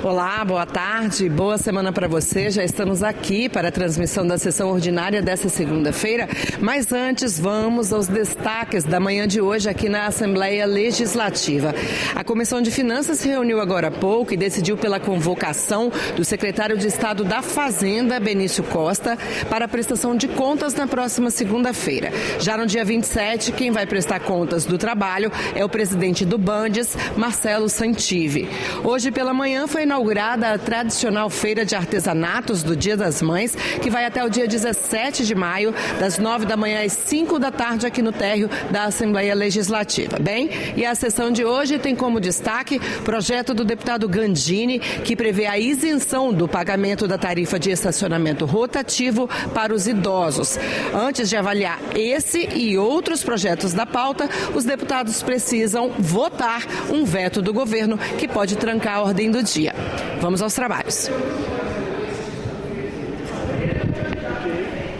Olá, boa tarde, boa semana para você. Já estamos aqui para a transmissão da sessão ordinária dessa segunda-feira, mas antes vamos aos destaques da manhã de hoje aqui na Assembleia Legislativa. A Comissão de Finanças se reuniu agora há pouco e decidiu pela convocação do secretário de Estado da Fazenda, Benício Costa, para a prestação de contas na próxima segunda-feira. Já no dia 27, quem vai prestar contas do trabalho é o presidente do Bandes, Marcelo Santive. Hoje pela manhã foi inaugurada a tradicional Feira de Artesanatos do Dia das Mães, que vai até o dia 17 de maio, das 9 da manhã às 5 da tarde, aqui no térreo da Assembleia Legislativa. Bem, e a sessão de hoje tem como destaque projeto do deputado Gandini, que prevê a isenção do pagamento da tarifa de estacionamento rotativo para os idosos. Antes de avaliar esse e outros projetos da pauta, os deputados precisam votar um veto do governo que pode trancar a ordem do dia. Vamos aos trabalhos.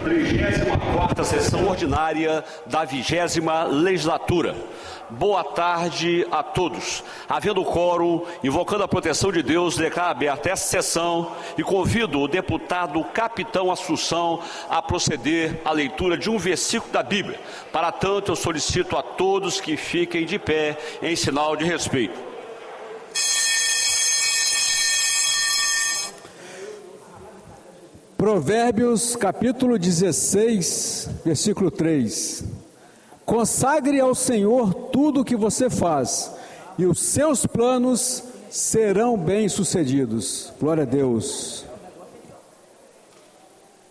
34ª sessão ordinária da 20ª legislatura. Boa tarde a todos. Havendo quórum, invocando a proteção de Deus, declaro aberta esta sessão e convido o deputado Capitão Assunção a proceder à leitura de um versículo da Bíblia. Para tanto, eu solicito a todos que fiquem de pé em sinal de respeito. Provérbios, capítulo 16, versículo 3. Consagre ao Senhor tudo o que você faz, e os seus planos serão bem-sucedidos. Glória a Deus.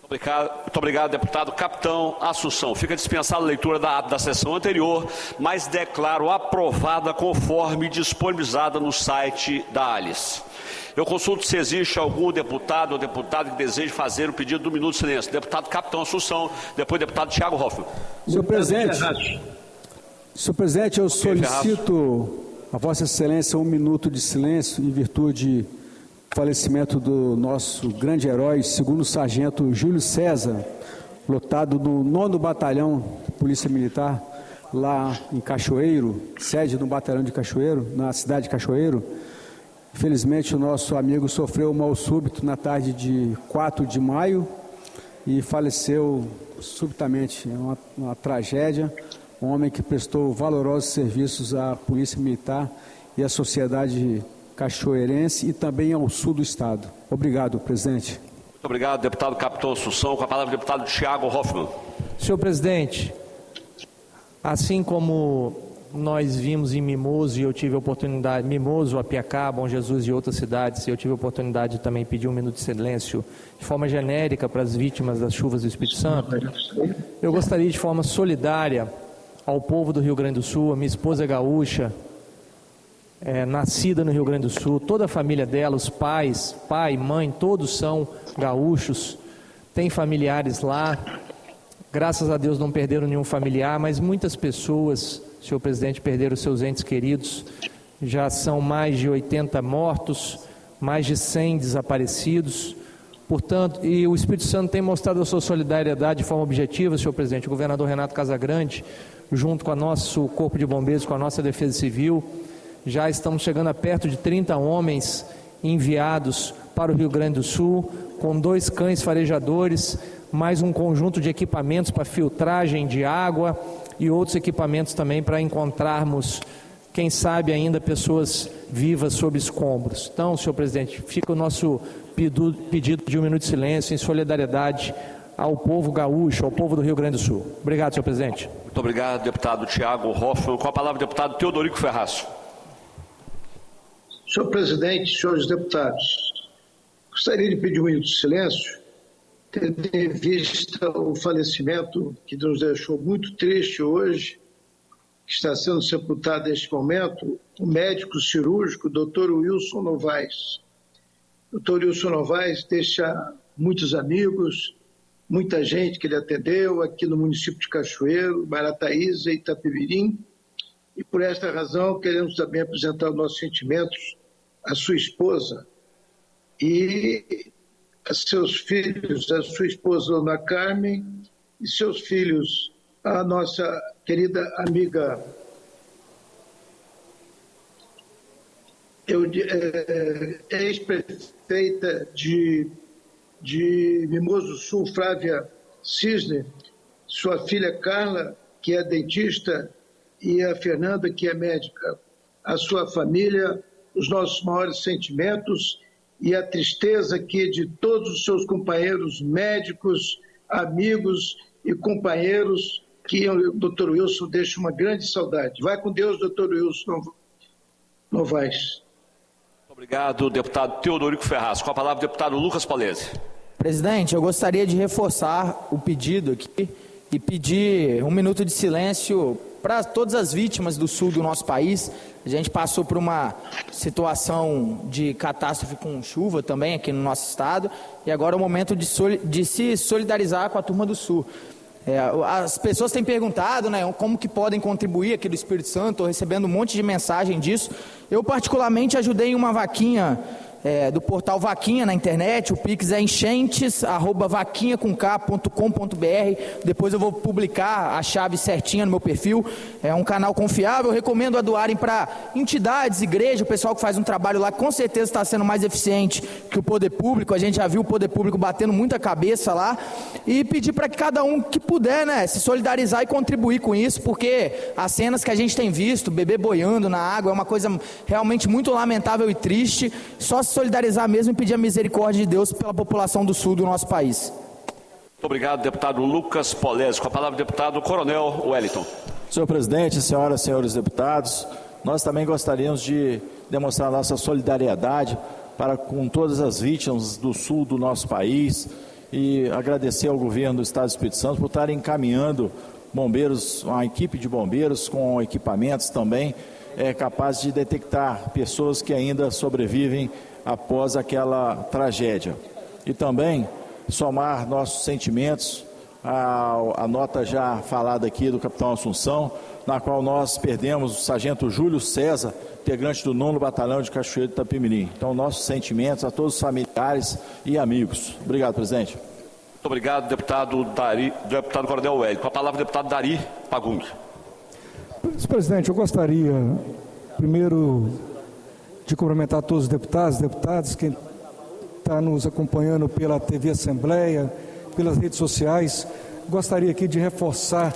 Muito obrigado, deputado Capitão Assunção. Fica dispensada a leitura da ata da sessão anterior, mas declaro aprovada conforme disponibilizada no site da Alice. Eu consulto se existe algum deputado ou deputada que deseje fazer o pedido do minuto de silêncio. Deputado Capitão Assunção, depois deputado Thiago Hoffmann. Senhor presidente, eu solicito a Vossa Excelência um minuto de silêncio em virtude do falecimento do nosso grande herói, segundo sargento Júlio César, lotado no 9º Batalhão de Polícia Militar, lá em Cachoeiro, sede do Batalhão de Cachoeiro, na cidade de Cachoeiro. Infelizmente, o nosso amigo sofreu um mal súbito na tarde de 4 de maio e faleceu subitamente. É uma tragédia. Um homem que prestou valorosos serviços à Polícia Militar e à sociedade cachoeirense e também ao sul do estado. Obrigado, presidente. Muito obrigado, deputado Capitão Assunção. Com a palavra o deputado Thiago Hoffmann. Senhor presidente, assim como nós vimos em Mimoso e eu tive a oportunidade, Mimoso, Apiacá, Bom Jesus e outras cidades, eu tive a oportunidade de também pedir um minuto de silêncio de forma genérica para as vítimas das chuvas do Espírito Santo. Eu gostaria de forma solidária ao povo do Rio Grande do Sul, a minha esposa é gaúcha, nascida no Rio Grande do Sul, toda a família dela, os pais, pai, mãe, todos são gaúchos, tem familiares lá, graças a Deus não perderam nenhum familiar, mas muitas pessoas, senhor presidente, perderam seus entes queridos, já são mais de 80 mortos, mais de 100 desaparecidos, portanto, e o Espírito Santo tem mostrado a sua solidariedade de forma objetiva, senhor presidente. O governador Renato Casagrande, junto com o nosso Corpo de Bombeiros, com a nossa Defesa Civil, já estamos chegando a perto de 30 homens enviados para o Rio Grande do Sul, com 2 cães farejadores, mais um conjunto de equipamentos para filtragem de água e outros equipamentos também para encontrarmos, quem sabe ainda, pessoas vivas sob escombros. Então, senhor presidente, fica o nosso pedido de um minuto de silêncio em solidariedade ao povo gaúcho, ao povo do Rio Grande do Sul. Obrigado, senhor presidente. Muito obrigado, deputado Thiago Hoffmann. Com a palavra, o deputado Teodorico Ferraz. Senhor presidente, senhores deputados, gostaria de pedir um minuto de silêncio, tendo em vista o falecimento que nos deixou muito triste hoje, que está sendo sepultado neste momento, o médico cirúrgico, Dr. Wilson Novaes. Dr. Wilson Novaes deixa muitos amigos, muita gente que ele atendeu aqui no município de Cachoeiro, Marataízes e Itapemirim, e por esta razão queremos também apresentar os nossos sentimentos à sua esposa e a seus filhos, a sua esposa Ana Carmen e seus filhos, a nossa querida amiga ex-prefeita de Mimoso do Sul, Flávia Cisne, sua filha Carla, que é dentista, e a Fernanda, que é médica. A sua família, os nossos maiores sentimentos e a tristeza aqui de todos os seus companheiros médicos, amigos e companheiros, que o doutor Wilson deixa uma grande saudade. Vai com Deus, doutor Wilson Novaes. Obrigado, deputado Teodorico Ferraz. Com a palavra, o deputado Lucas Polezi. Presidente, eu gostaria de reforçar o pedido aqui e pedir um minuto de silêncio para todas as vítimas do sul do nosso país. A gente passou por uma situação de catástrofe com chuva também aqui no nosso estado e agora é o momento de se solidarizar com a turma do sul. As pessoas têm perguntado, né, como que podem contribuir aqui do Espírito Santo, estou recebendo um monte de mensagem disso. Eu particularmente ajudei em uma vaquinha do portal Vaquinha na internet, o Pix é enchentes@vaquinha.com.br. Depois eu vou publicar a chave certinha no meu perfil. É um canal confiável, eu recomendo a doarem para entidades, igreja, o pessoal que faz um trabalho lá com certeza está sendo mais eficiente que o poder público. A gente já viu o poder público batendo muita cabeça lá, e pedir para que cada um que puder, né, se solidarizar e contribuir com isso, porque as cenas que a gente tem visto, bebê boiando na água, é uma coisa realmente muito lamentável e triste. Só se solidarizar mesmo e pedir a misericórdia de Deus pela população do sul do nosso país. Muito obrigado, deputado Lucas Polezi. Com a palavra, o deputado Coronel Wellington. Senhor presidente, senhoras e senhores deputados, nós também gostaríamos de demonstrar nossa solidariedade com todas as vítimas do sul do nosso país e agradecer ao governo do Estado do Espírito Santo por estar encaminhando bombeiros, uma equipe de bombeiros com equipamentos também capazes de detectar pessoas que ainda sobrevivem após aquela tragédia. E também somar nossos sentimentos à nota já falada aqui do capitão Assunção, na qual nós perdemos o sargento Júlio César, integrante do 9º Batalhão de Cachoeiro de Itapemirim. Então, nossos sentimentos a todos os familiares e amigos. Obrigado, presidente. Muito obrigado, deputado Coronel Wellington. Com a palavra, o deputado Dari Pagum. Presidente, eu gostaria, primeiro, de cumprimentar todos os deputados, quem está nos acompanhando pela TV Assembleia, pelas redes sociais. Gostaria aqui de reforçar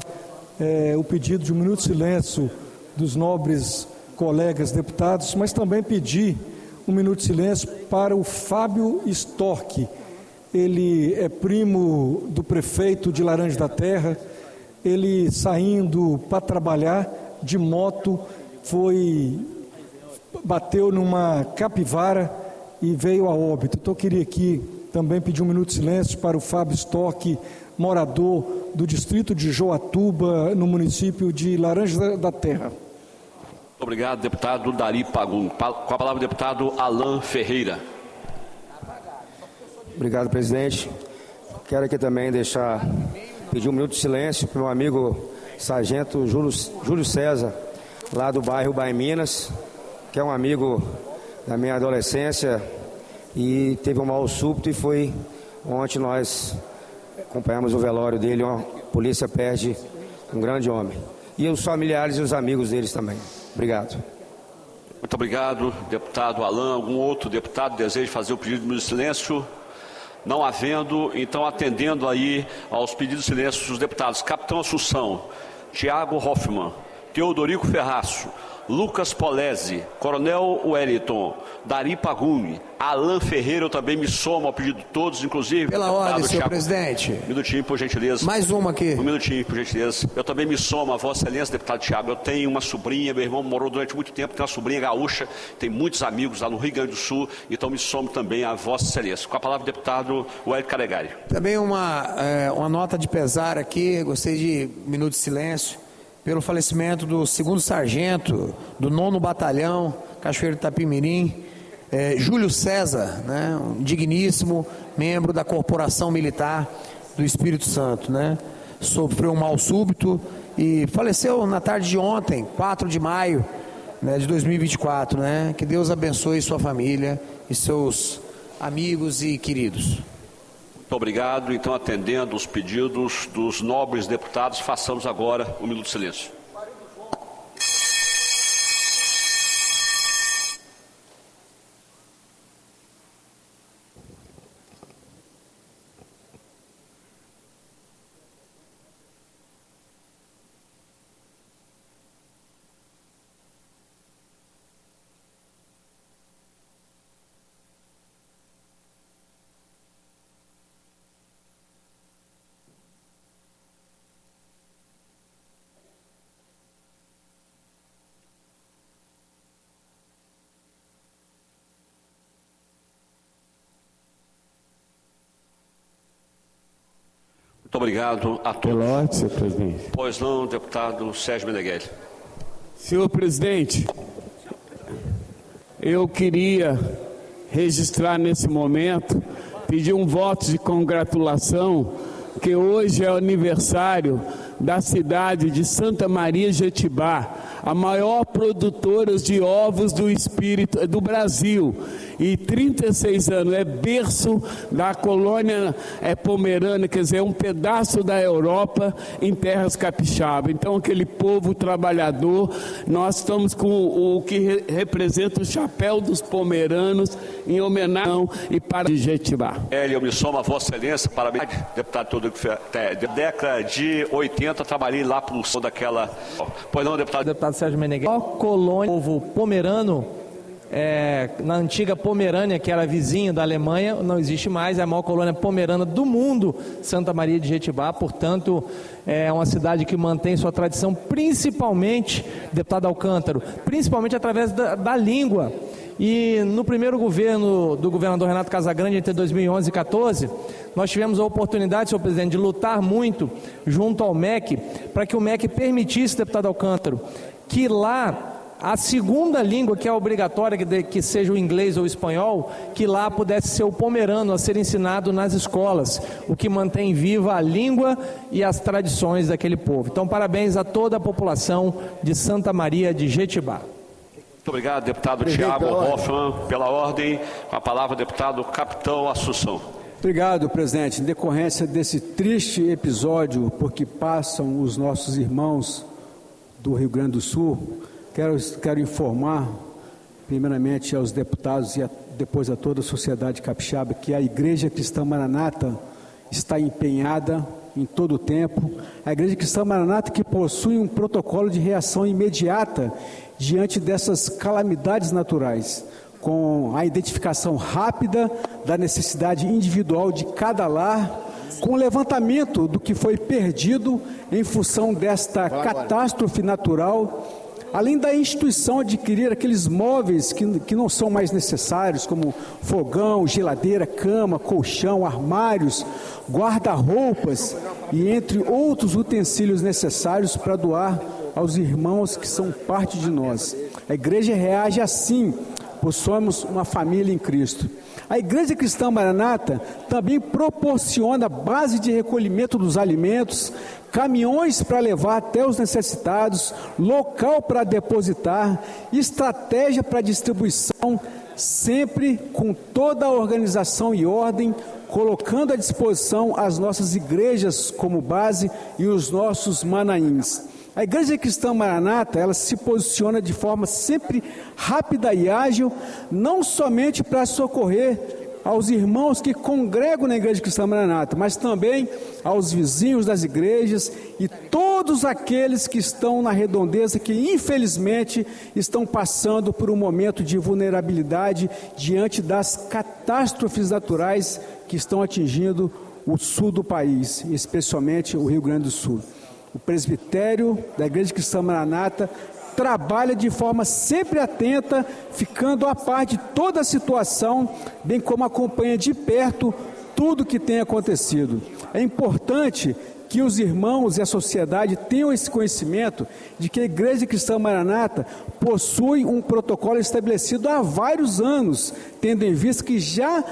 o pedido de um minuto de silêncio dos nobres colegas deputados, mas também pedir um minuto de silêncio para o Fábio Storck. Ele é primo do prefeito de Laranja da Terra. Ele, saindo para trabalhar de moto, bateu numa capivara e veio a óbito. Então eu queria aqui também pedir um minuto de silêncio para o Fábio Storck, morador do distrito de Joatuba, no município de Laranja da Terra. Muito obrigado, deputado Dari Pagum. Com a palavra, o deputado Alan Ferreira. Obrigado, presidente. Quero aqui também pedir um minuto de silêncio para o meu amigo sargento Júlio César, lá do bairro Bahia Minas, que é um amigo da minha adolescência e teve um mal súbito, e foi ontem nós acompanhamos o velório dele. A polícia perde um grande homem. E os familiares e os amigos deles também. Obrigado. Muito obrigado, deputado Alan. Algum outro deputado deseja fazer o pedido de silêncio? Não havendo, então, atendendo aí aos pedidos de silêncio dos deputados Capitão Assunção, Tiago Hoffmann, Teodorico Ferraz, Lucas Polezi, Coronel Wellington, Dari Pagum, Alan Ferreira, eu também me somo ao pedido de todos, inclusive... Pela ordem, senhor Thiago, presidente. Um minutinho, por gentileza. Mais uma aqui. Um minutinho, por gentileza. Eu também me somo a Vossa Excelência, deputado Tiago. Eu tenho uma sobrinha, meu irmão morou durante muito tempo, tem uma sobrinha gaúcha, tem muitos amigos lá no Rio Grande do Sul, então me somo também a Vossa Excelência. Com a palavra, o deputado Wellington Calegari. Também uma nota de pesar aqui, gostei de minuto de silêncio, pelo falecimento do 2º sargento do 9º Batalhão, Cachoeiro de Itapemirim, Júlio César, né, um digníssimo membro da Corporação Militar do Espírito Santo, né, sofreu um mal súbito e faleceu na tarde de ontem, 4 de maio, né, de 2024, né, que Deus abençoe sua família e seus amigos e queridos. Muito obrigado. Então, atendendo os pedidos dos nobres deputados, façamos agora um minuto de silêncio. Muito obrigado a todos. Pela ordem, senhor presidente. Pois não, deputado Sérgio Meneghelli. Senhor presidente, eu queria registrar nesse momento, pedir um voto de congratulação, que hoje é o aniversário da cidade de Santa Maria Jetibá, a maior produtora de ovos do Brasil, e 36 anos, é berço da colônia pomerana, quer dizer, é um pedaço da Europa em terras capixaba. Então, aquele povo trabalhador, nós estamos com o que representa o chapéu dos pomeranos em homenagem e para de Jetibá. Eu me somo a Vossa Excelência, parabéns, deputado Tudo que da década de 80, trabalhei lá para o sul daquela. Pois não, deputado Sérgio Meneghelli. A colônia do povo pomerano, na antiga Pomerânia, que era vizinho da Alemanha, não existe mais, é a maior colônia pomerana do mundo, Santa Maria de Jetibá. Portanto, é uma cidade que mantém sua tradição, principalmente, deputado Alcântara, principalmente através da língua. E no primeiro governo do governador Renato Casagrande, entre 2011 e 2014, nós tivemos a oportunidade, senhor presidente, de lutar muito junto ao MEC, para que o MEC permitisse, deputado Alcântara, que lá a segunda língua, que é obrigatória, que seja o inglês ou o espanhol, que lá pudesse ser o pomerano a ser ensinado nas escolas, o que mantém viva a língua e as tradições daquele povo. Então, parabéns a toda a população de Santa Maria de Jetibá. Muito obrigado, deputado Tiago Hoffmann, pela ordem. Com a palavra, deputado Capitão Assunção. Obrigado, presidente. Em decorrência desse triste episódio por que passam os nossos irmãos do Rio Grande do Sul, quero informar, primeiramente aos deputados e depois a toda a sociedade capixaba, que a Igreja Cristã Maranata está empenhada em todo o tempo. A Igreja Cristã Maranata, que possui um protocolo de reação imediata diante dessas calamidades naturais, com a identificação rápida da necessidade individual de cada lar, com o levantamento do que foi perdido em função desta catástrofe natural, além da instituição adquirir aqueles móveis que não são mais necessários, como fogão, geladeira, cama, colchão, armários, guarda-roupas e entre outros utensílios necessários para doar aos irmãos que são parte de nós. A igreja reage assim, pois somos uma família em Cristo. A Igreja Cristã Maranata também proporciona base de recolhimento dos alimentos, caminhões para levar até os necessitados, local para depositar, estratégia para distribuição, sempre com toda a organização e ordem, colocando à disposição as nossas igrejas como base e os nossos manaíns. A Igreja Cristã Maranata, ela se posiciona de forma sempre rápida e ágil, não somente para socorrer aos irmãos que congregam na Igreja Cristã Maranata, mas também aos vizinhos das igrejas e todos aqueles que estão na redondeza, que infelizmente estão passando por um momento de vulnerabilidade diante das catástrofes naturais que estão atingindo o sul do país, especialmente o Rio Grande do Sul. O presbitério da Igreja Cristã Maranata trabalha de forma sempre atenta, ficando a par de toda a situação, bem como acompanha de perto tudo que tem acontecido. É importante que os irmãos e a sociedade tenham esse conhecimento de que a Igreja Cristã Maranata possui um protocolo estabelecido há vários anos, tendo em vista que já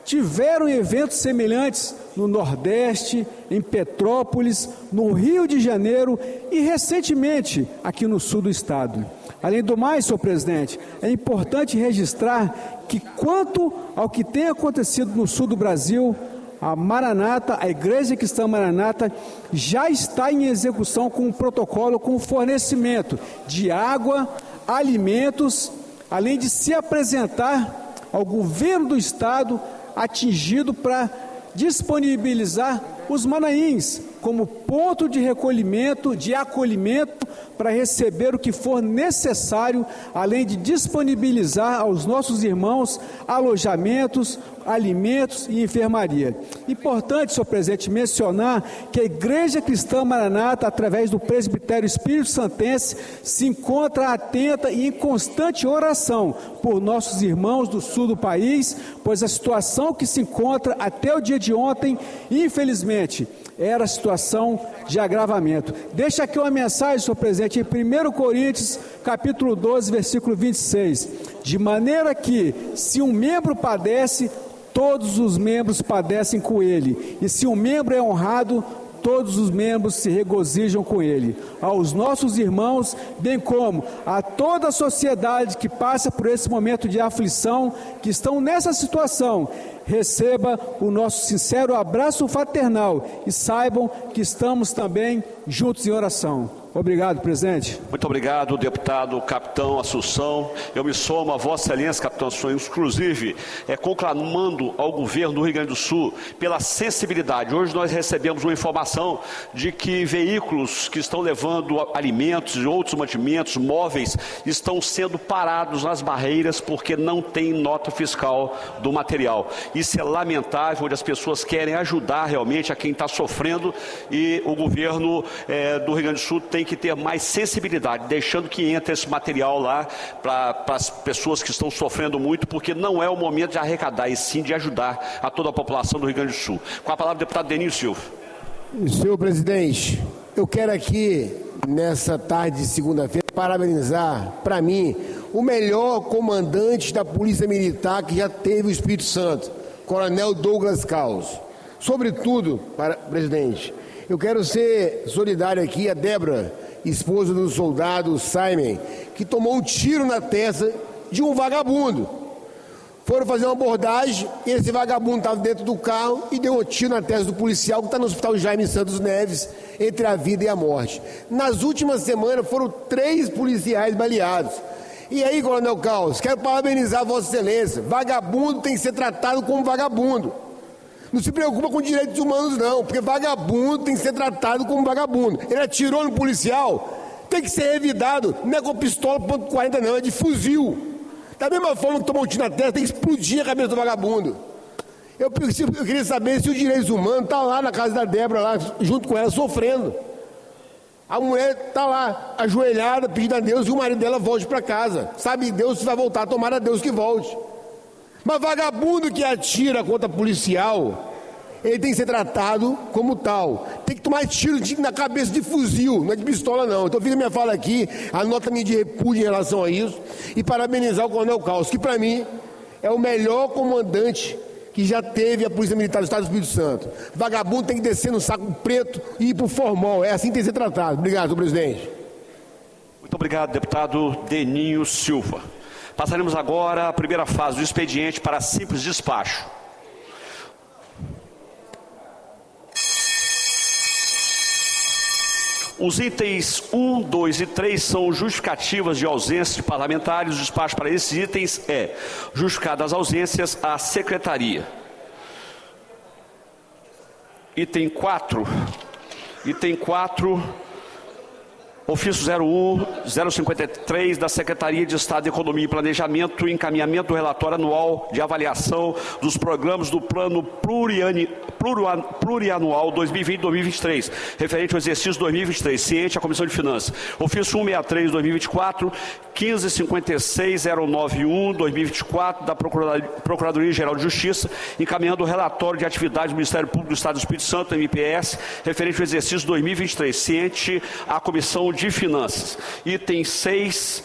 tiveram eventos semelhantes no Nordeste, em Petrópolis, no Rio de Janeiro e recentemente aqui no sul do estado. Além do mais, senhor presidente, é importante registrar que quanto ao que tem acontecido no sul do Brasil, a Maranata, a Igreja Cristã Maranata, já está em execução com um protocolo com fornecimento de água, alimentos, além de se apresentar ao governo do estado atingido para disponibilizar os manaíns como ponto de recolhimento, de acolhimento, para receber o que for necessário, além de disponibilizar aos nossos irmãos alojamentos, alimentos e enfermaria. Importante, senhor presidente, mencionar que a Igreja Cristã Maranata, através do Presbitério Espírito Santense, se encontra atenta e em constante oração por nossos irmãos do sul do país, pois a situação que se encontra até o dia de ontem, infelizmente, era a situação de agravamento. Deixa aqui uma mensagem, senhor presidente, em 1 Coríntios, capítulo 12, versículo 26. De maneira que, se um membro padece, todos os membros padecem com ele. E se um membro é honrado, todos os membros se regozijam com ele. Aos nossos irmãos, bem como a toda a sociedade que passa por esse momento de aflição, que estão nessa situação, receba o nosso sincero abraço fraternal e saibam que estamos também juntos em oração. Obrigado, presidente. Muito obrigado, deputado capitão Assunção. Eu me somo a Vossa Excelência, capitão Assunção, inclusive conclamando ao governo do Rio Grande do Sul pela sensibilidade. Hoje nós recebemos uma informação de que veículos que estão levando alimentos e outros mantimentos, móveis, estão sendo parados nas barreiras porque não tem nota fiscal do material. Isso é lamentável, onde as pessoas querem ajudar realmente a quem está sofrendo, e o governo do Rio Grande do Sul tem que ter mais sensibilidade, deixando que entre esse material lá para as pessoas que estão sofrendo muito, porque não é o momento de arrecadar, e sim de ajudar a toda a população do Rio Grande do Sul. Com a palavra o deputado Deninho Silva. Senhor presidente, eu quero aqui, nessa tarde de segunda-feira, parabenizar, para mim, o melhor comandante da Polícia Militar que já teve o Espírito Santo, Coronel Douglas Caos. Sobretudo, presidente, eu quero ser solidário aqui a Débora, esposa do soldado Simon, que tomou um tiro na testa de um vagabundo. Foram fazer uma abordagem, esse vagabundo estava dentro do carro e deu um tiro na testa do policial que está no Hospital Jaime Santos Neves, entre a vida e a morte. Nas últimas semanas foram 3 policiais baleados. E aí, Coronel Caos, quero parabenizar a Vossa Excelência. Vagabundo tem que ser tratado como vagabundo. Não se preocupa com direitos humanos, não, porque vagabundo tem que ser tratado como vagabundo. Ele atirou no policial, tem que ser revidado, não é com pistola .40 não, é de fuzil. Da mesma forma que tomou um tiro na testa, tem que explodir a cabeça do vagabundo. Eu queria saber se os direitos humanos estão lá na casa da Débora, lá, junto com ela, sofrendo. A mulher está lá, ajoelhada, pedindo a Deus que o marido dela volte para casa. Sabe Deus se vai voltar, tomara a Deus que volte. Mas vagabundo que atira contra policial, ele tem que ser tratado como tal. Tem que tomar tiro na cabeça de fuzil, não é de pistola não. Então fiz a minha fala aqui, anota minha de repúdio em relação a isso, e parabenizar o Coronel Caos, que para mim é o melhor comandante que já teve a Polícia Militar do Estado do Espírito Santo. Vagabundo tem que descer no saco preto e ir para o formal, é assim que tem que ser tratado. Obrigado, senhor presidente. Muito obrigado, deputado Deninho Silva. Passaremos agora a primeira fase do expediente para simples despacho. Os itens 1, 2 e 3 são justificativas de ausência de parlamentares. O despacho para esses itens é justificada as ausências à secretaria. Item 4. Ofício 01053 da Secretaria de Estado de Economia e Planejamento, encaminhamento do relatório anual de avaliação dos programas do Plano Plurianual 2020-2023, referente ao exercício 2023, ciente à Comissão de Finanças. Ofício 163-2024, 1556-091-2024 da Procuradoria-Geral de Justiça, encaminhando o relatório de atividade do Ministério Público do Estado do Espírito Santo, MPS, referente ao exercício 2023, ciente à Comissão de Finanças. Item 6,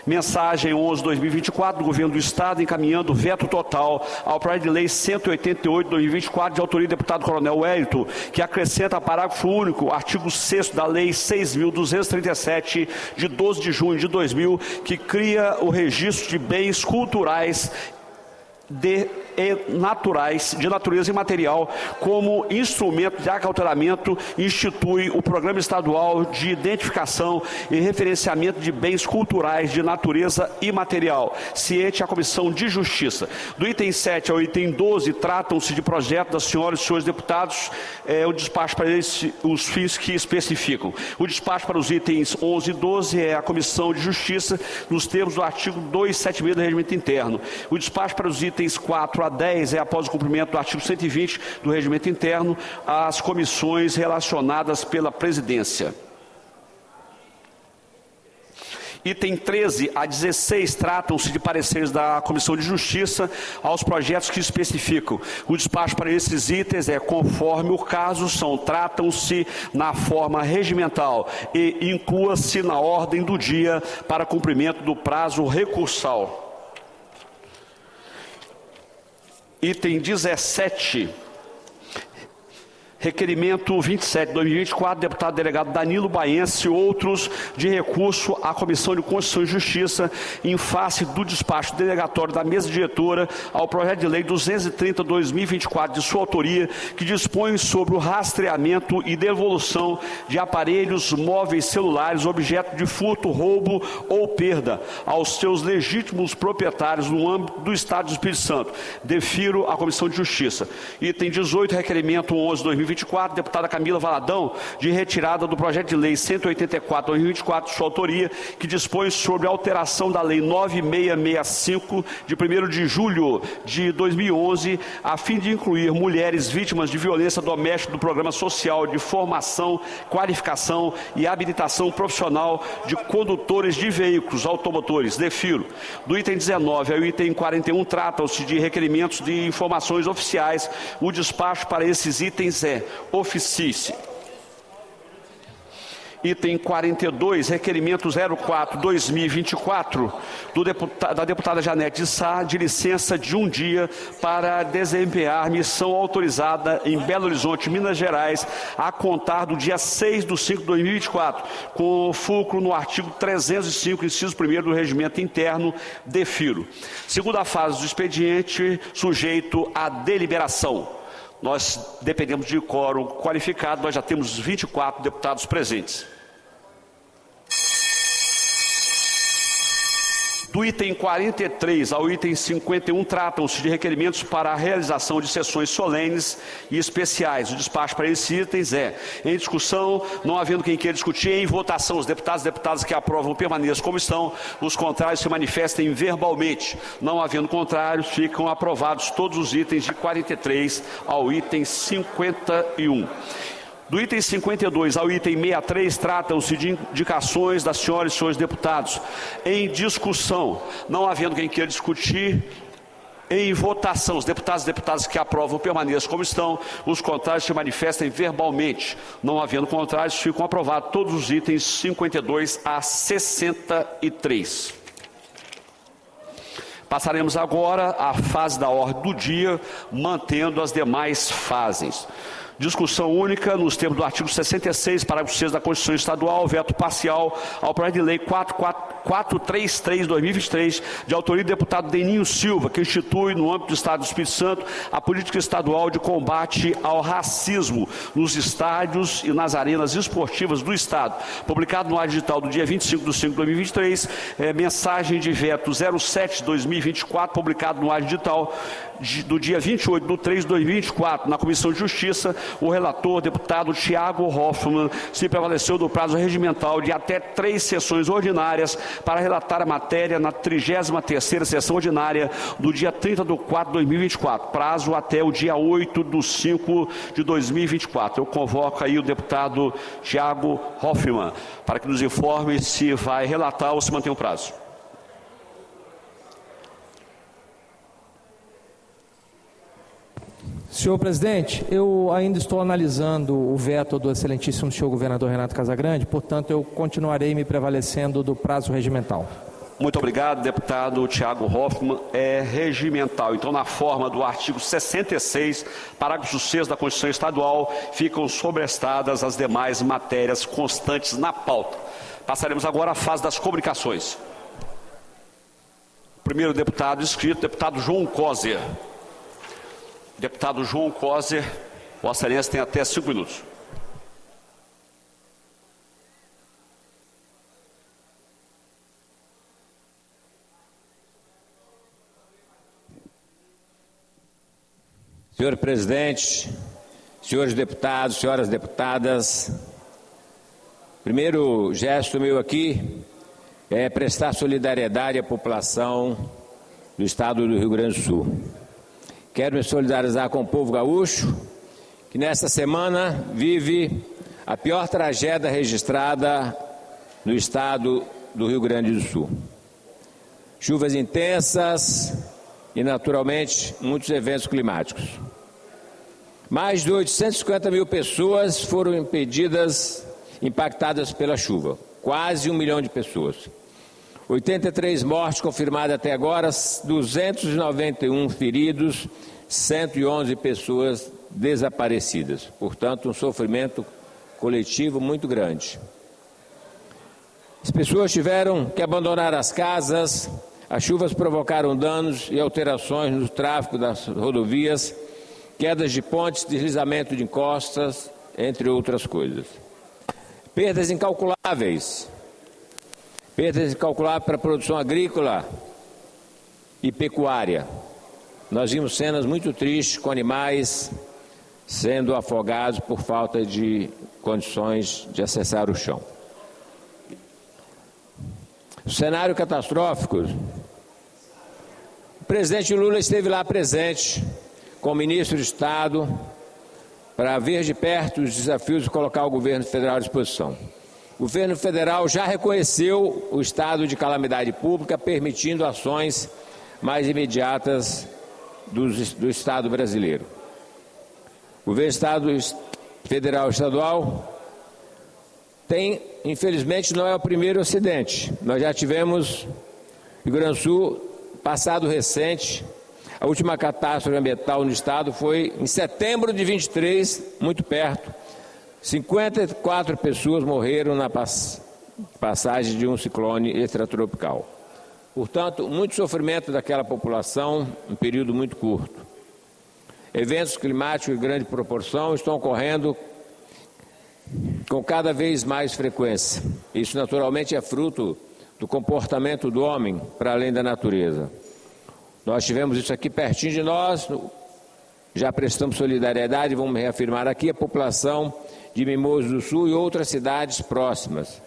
mensagem 11/2024 do Governo do Estado, encaminhando veto total ao projeto de lei 188/2024, de autoria do deputado Coronel Wellington, que acrescenta parágrafo único, artigo 6º da Lei 6.237, de 12 de junho de 2000, que cria o registro de bens culturais de natureza imaterial, como instrumento de acautelamento, institui o Programa Estadual de Identificação e Referenciamento de Bens Culturais de Natureza Imaterial, ciente a Comissão de Justiça. Do item 7 ao item 12, tratam-se de projeto das senhoras e senhores deputados, o despacho para os fins que especificam. O despacho para os itens 11 e 12 é a Comissão de Justiça, nos termos do artigo 276 do Regimento Interno. O despacho para os itens 4 a 10 é, após o cumprimento do artigo 120 do Regimento Interno, as comissões relacionadas pela presidência. Item 13 a 16 tratam-se de pareceres da Comissão de Justiça aos projetos que especificam. O despacho para esses itens é conforme o caso, tratam-se na forma regimental e inclua-se na ordem do dia para cumprimento do prazo recursal. Item 17, requerimento 27 de 2024, deputado delegado Danilo Baense e outros, de recurso à Comissão de Constituição e Justiça, em face do despacho delegatório da mesa diretora ao projeto de lei 230/2024, de sua autoria, que dispõe sobre o rastreamento e devolução de aparelhos móveis celulares, objeto de furto, roubo ou perda, aos seus legítimos proprietários no âmbito do Estado do Espírito Santo. Defiro à Comissão de Justiça. Item 18, requerimento 11/2024, deputada Camila Valadão, de retirada do projeto de lei 184/2024, sua autoria, que dispõe sobre a alteração da lei 9665, de 1º de julho de 2011, a fim de incluir mulheres vítimas de violência doméstica do Programa Social de Formação, Qualificação e Habilitação Profissional de condutores de veículos automotores. Defiro. Do item 19 ao item 41, tratam-se de requerimentos de informações oficiais. O despacho para esses itens é oficice. Item 42, requerimento 04/2024, da deputada Janete de Sá, de licença de um dia para desempenhar missão autorizada em Belo Horizonte, Minas Gerais, a contar do dia 6/5/2024, com fulcro no artigo 305, inciso 1º do Regimento Interno. Defiro. Segunda fase do expediente, sujeito à deliberação. Nós dependemos de quórum qualificado, nós já temos 24 deputados presentes. Do item 43 ao item 51, tratam-se de requerimentos para a realização de sessões solenes e especiais. O despacho para esses itens é, em discussão, não havendo quem queira discutir, em votação, os deputados e deputadas que aprovam permaneçam como estão, os contrários se manifestem verbalmente. Não havendo contrários, ficam aprovados todos os itens de 43 ao item 51. Do item 52 ao item 63, tratam-se de indicações das senhoras e senhores deputados. Em discussão, não havendo quem queira discutir, em votação, os deputados e deputadas que aprovam permaneçam como estão, os contrários se manifestem verbalmente. Não havendo contrários, ficam aprovados todos os itens 52 a 63. Passaremos agora à fase da ordem do dia, mantendo as demais fases. Discussão única nos termos do artigo 66, parágrafo 6 da Constituição Estadual, veto parcial ao projeto de lei 433/2023, de autoria do deputado Deninho Silva, que institui no âmbito do Estado do Espírito Santo a política estadual de combate ao racismo nos estádios e nas arenas esportivas do Estado. Publicado no ar digital do dia 25/5/2023, mensagem de veto 07/2024, publicado no ar digital do dia 28/3/2024, na Comissão de Justiça. O relator, deputado Tiago Hoffmann, se prevaleceu do prazo regimental de até 3 sessões ordinárias para relatar a matéria na 33ª sessão ordinária do dia 30/4/2024, prazo até o dia 8/5/2024. Eu convoco aí o deputado Tiago Hoffmann para que nos informe se vai relatar ou se mantém o prazo. Senhor presidente, eu ainda estou analisando o veto do excelentíssimo senhor governador Renato Casagrande, portanto eu continuarei me prevalecendo do prazo regimental. Muito obrigado, deputado Tiago Hoffmann. É regimental. Então, na forma do artigo 66, parágrafo 6 da Constituição Estadual, ficam sobrestadas as demais matérias constantes na pauta. Passaremos agora à fase das comunicações. primeiro deputado inscrito, deputado João Coser. Deputado João Coser, Vossa Excelência tem até 5 minutos. Senhor presidente, senhores deputados, senhoras deputadas, primeiro gesto meu aqui é prestar solidariedade à população do estado do Rio Grande do Sul. Quero me solidarizar com o povo gaúcho, que nesta semana vive a pior tragédia registrada no estado do Rio Grande do Sul. Chuvas intensas e, naturalmente, muitos eventos climáticos. Mais de 850 mil pessoas foram impactadas pela chuva, quase 1 milhão de pessoas. 83 mortes confirmadas até agora, 291 feridos, 111 pessoas desaparecidas. Portanto, um sofrimento coletivo muito grande. As pessoas tiveram que abandonar as casas, as chuvas provocaram danos e alterações no tráfego das rodovias, quedas de pontes, deslizamento de encostas, entre outras coisas. Perdas incalculáveis para a produção agrícola e pecuária. Nós vimos cenas muito tristes com animais sendo afogados por falta de condições de acessar o chão. O cenário catastrófico, o presidente Lula esteve lá presente com o ministro de Estado para ver de perto os desafios e colocar o governo federal à disposição. O governo federal já reconheceu o estado de calamidade pública, permitindo ações mais imediatas do Estado brasileiro. O governo federal e estadual tem, infelizmente, não é o primeiro acidente. Nós já tivemos no Rio Grande do Sul, passado recente, a última catástrofe ambiental no estado foi em setembro de 23, muito perto. 54 pessoas morreram na passagem de um ciclone extratropical. Portanto, muito sofrimento daquela população em um período muito curto. Eventos climáticos de grande proporção estão ocorrendo com cada vez mais frequência. Isso naturalmente é fruto do comportamento do homem para além da natureza. Nós tivemos isso aqui pertinho de nós, já prestamos solidariedade, vamos reafirmar aqui a população de Mimoso do Sul e outras cidades próximas.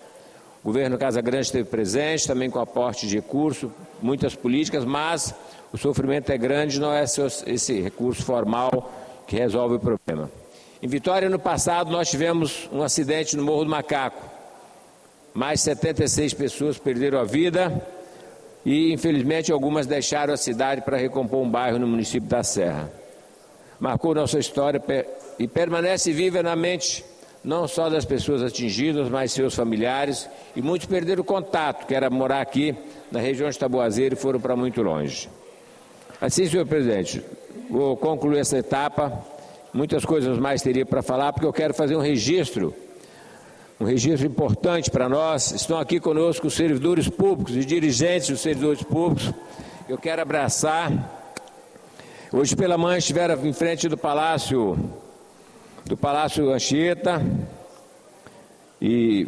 O governo Casa Grande esteve presente, também com aporte de recursos, muitas políticas, mas o sofrimento é grande, não é esse recurso formal que resolve o problema. Em Vitória, no passado, nós tivemos um acidente no Morro do Macaco. Mais 76 pessoas perderam a vida e, infelizmente, algumas deixaram a cidade para recompor um bairro no município da Serra. Marcou nossa história e permanece viva na mente não só das pessoas atingidas, mas seus familiares, e muitos perderam o contato, que era morar aqui na região de Taboazeiro e foram para muito longe. Assim, senhor presidente, vou concluir essa etapa. Muitas coisas mais teria para falar, porque eu quero fazer um registro importante para nós. Estão aqui conosco os servidores públicos e dirigentes dos servidores públicos. Eu quero abraçar. Hoje pela manhã estiveram em frente do Palácio Anchieta e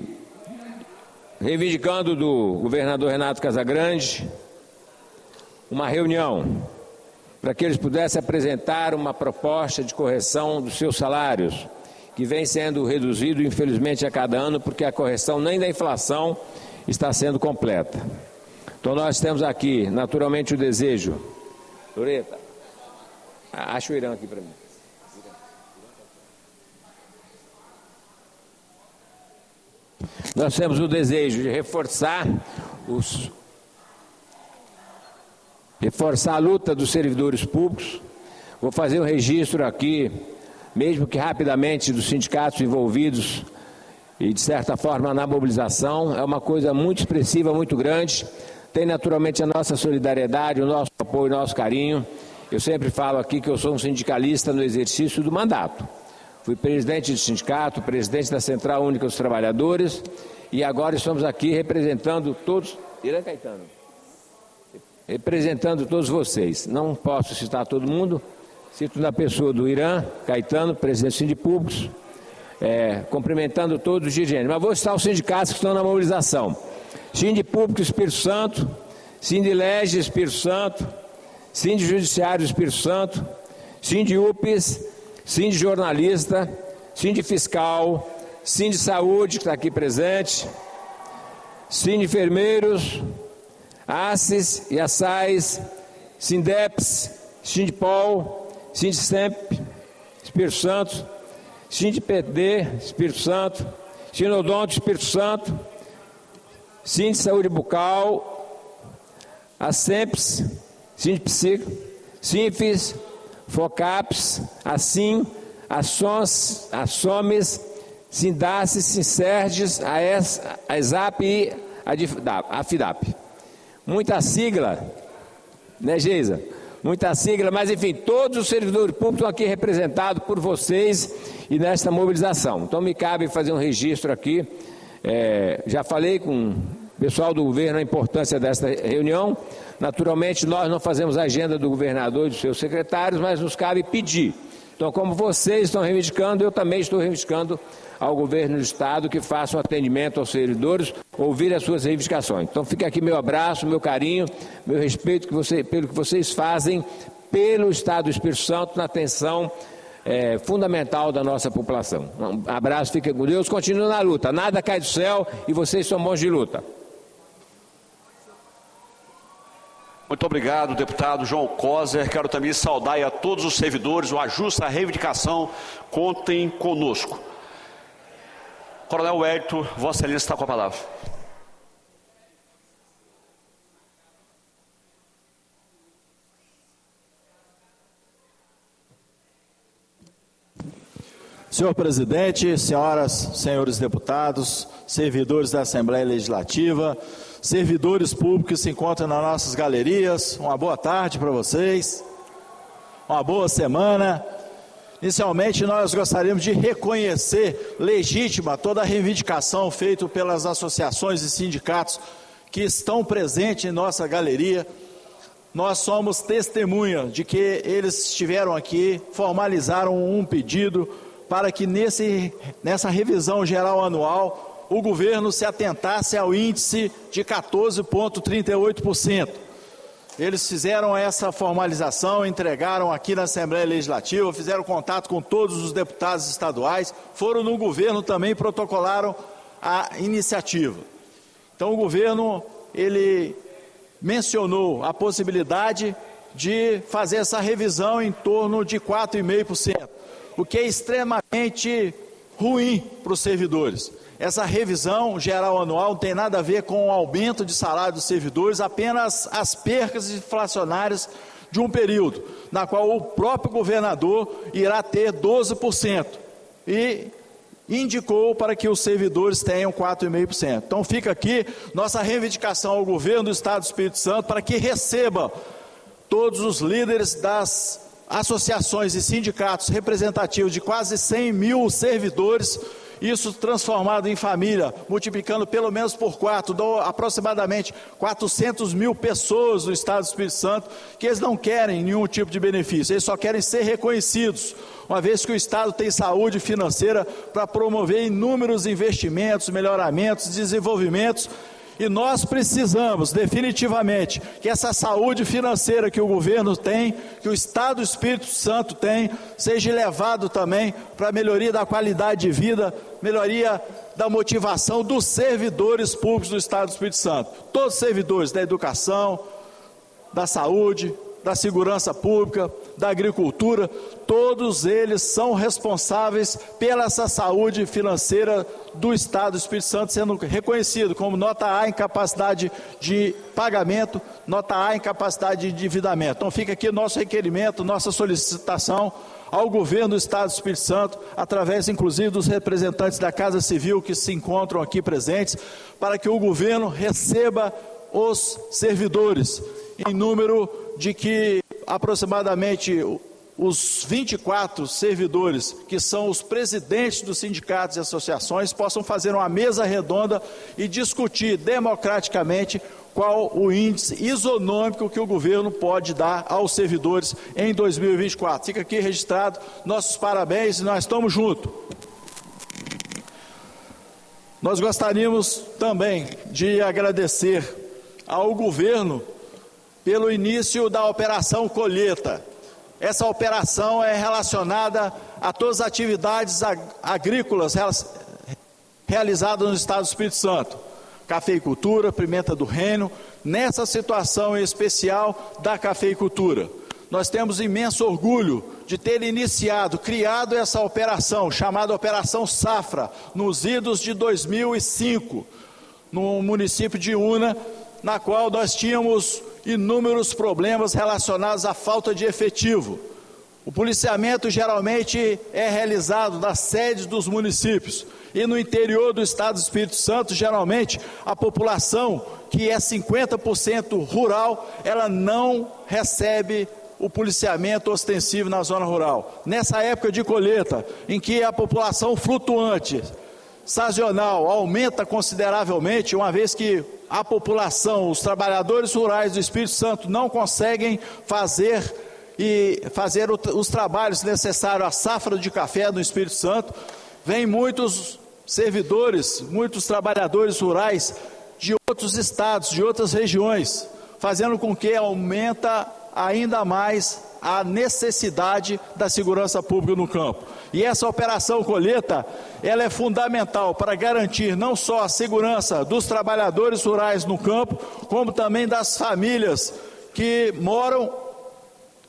reivindicando do governador Renato Casagrande uma reunião para que eles pudessem apresentar uma proposta de correção dos seus salários, que vem sendo reduzido, infelizmente, a cada ano, porque a correção nem da inflação está sendo completa. Então, nós temos aqui, naturalmente, o desejo. Loreta, acha o Irã aqui para mim. Nós temos o desejo de reforçar a luta dos servidores públicos. Vou fazer um registro aqui, mesmo que rapidamente, dos sindicatos envolvidos e, de certa forma, na mobilização. É uma coisa muito expressiva, muito grande. Tem, naturalmente, a nossa solidariedade, o nosso apoio, o nosso carinho. Eu sempre falo aqui que eu sou um sindicalista no exercício do mandato. Fui presidente de sindicato, presidente da Central Única dos Trabalhadores e agora estamos aqui representando todos. Irã Caetano. representando todos vocês. Não posso citar todo mundo, cito na pessoa do Irã, Caetano, presidente do Sindipúblicos, cumprimentando todos os dirigentes. Mas vou citar os sindicatos que estão na mobilização. Sindipúblico Espírito Santo, Sindilege Espírito Santo, Sindijudiciário Espírito Santo, Sindiupes, Sindijornalista, Sindifiscal, Sindisaúde, que está aqui presente, Sindienfermeiros, ACES e ASAIS, Sindeps, Sindipol, Sindicemp, Espírito Santo, Sindipd, Espírito Santo, Sinodonto, Espírito Santo, Sindisaúde Bucal, ASEMPS, Sindipsic, Sinfis, Focaps, Assim, Assomes, Sindaces, Sincerges, a ESAP e a FIDAP. Muita sigla, né, Geisa? Muita sigla, mas enfim, todos os servidores públicos estão aqui representados por vocês e nesta mobilização. Então me cabe fazer um registro aqui. Já falei com o pessoal do governo a importância desta reunião. Naturalmente, nós não fazemos a agenda do governador e dos seus secretários, mas nos cabe pedir. Então, como vocês estão reivindicando, eu também estou reivindicando ao governo do Estado que faça um atendimento aos servidores, ouvir as suas reivindicações. Então, fica aqui meu abraço, meu carinho, meu respeito pelo que vocês fazem pelo Estado do Espírito Santo na atenção fundamental da nossa população. Um abraço, fiquem com Deus, continuem na luta. Nada cai do céu e vocês são bons de luta. Muito obrigado, deputado João Coser. Quero também saudar a todos os servidores, o ajuste à reivindicação, contem conosco. Coronel Wellington, Vossa Excelência está com a palavra. Senhor presidente, senhoras, senhores deputados, servidores da Assembleia Legislativa, servidores públicos que se encontram nas nossas galerias, uma boa tarde para vocês, uma boa semana. Inicialmente, nós gostaríamos de reconhecer legítima toda a reivindicação feita pelas associações e sindicatos que estão presentes em nossa galeria. Nós somos testemunha de que eles estiveram aqui, formalizaram um pedido para que nessa revisão geral anual o governo se atentasse ao índice de 14,38%. Eles fizeram essa formalização, entregaram aqui na Assembleia Legislativa, fizeram contato com todos os deputados estaduais, foram no governo também e protocolaram a iniciativa. Então o governo, ele mencionou a possibilidade de fazer essa revisão em torno de 4,5%, o que é extremamente ruim para os servidores. Essa revisão geral anual não tem nada a ver com o aumento de salário dos servidores, apenas as percas inflacionárias de um período, na qual o próprio governador irá ter 12%, e indicou para que os servidores tenham 4,5%. Então fica aqui nossa reivindicação ao governo do Estado do Espírito Santo para que receba todos os líderes das associações e sindicatos representativos de quase 100 mil servidores, isso transformado em família, multiplicando pelo menos por 4, aproximadamente 400 mil pessoas no Estado do Espírito Santo, que eles não querem nenhum tipo de benefício, eles só querem ser reconhecidos, uma vez que o Estado tem saúde financeira para promover inúmeros investimentos, melhoramentos, desenvolvimentos. E nós precisamos, definitivamente, que essa saúde financeira que o governo tem, que o Estado do Espírito Santo tem, seja levado também para a melhoria da qualidade de vida, melhoria da motivação dos servidores públicos do Estado do Espírito Santo. Todos os servidores da educação, da saúde, da segurança pública, da agricultura, todos eles são responsáveis pela essa saúde financeira do Estado do Espírito Santo, sendo reconhecido como nota A em capacidade de pagamento, nota A em capacidade de endividamento. Então fica aqui nosso requerimento, nossa solicitação ao governo do Estado do Espírito Santo, através inclusive dos representantes da Casa Civil que se encontram aqui presentes, para que o governo receba os servidores em número de que aproximadamente os 24 servidores, que são os presidentes dos sindicatos e associações, possam fazer uma mesa redonda e discutir democraticamente qual o índice isonômico que o governo pode dar aos servidores em 2024. Fica aqui registrado nossos parabéns e nós estamos juntos. Nós gostaríamos também de agradecer ao governo pelo início da Operação Colheita. Essa operação é relacionada a todas as atividades agrícolas realizadas no estado do Espírito Santo. Cafeicultura, pimenta do reino, nessa situação em especial da cafeicultura. Nós temos imenso orgulho de ter criado essa operação, chamada Operação Safra, nos idos de 2005, no município de Una, na qual nós tínhamos inúmeros problemas relacionados à falta de efetivo. O policiamento geralmente é realizado nas sedes dos municípios e no interior do estado do Espírito Santo, geralmente, a população, que é 50% rural, ela não recebe o policiamento ostensivo na zona rural. Nessa época de colheita, em que a população flutuante, sazonal, aumenta consideravelmente, uma vez que a população, os trabalhadores rurais do Espírito Santo não conseguem fazer os trabalhos necessários à safra de café no Espírito Santo, vem muitos servidores, muitos trabalhadores rurais de outros estados, de outras regiões, fazendo com que aumenta ainda mais a necessidade da segurança pública no campo. E essa Operação Colheita, ela é fundamental para garantir não só a segurança dos trabalhadores rurais no campo, como também das famílias que moram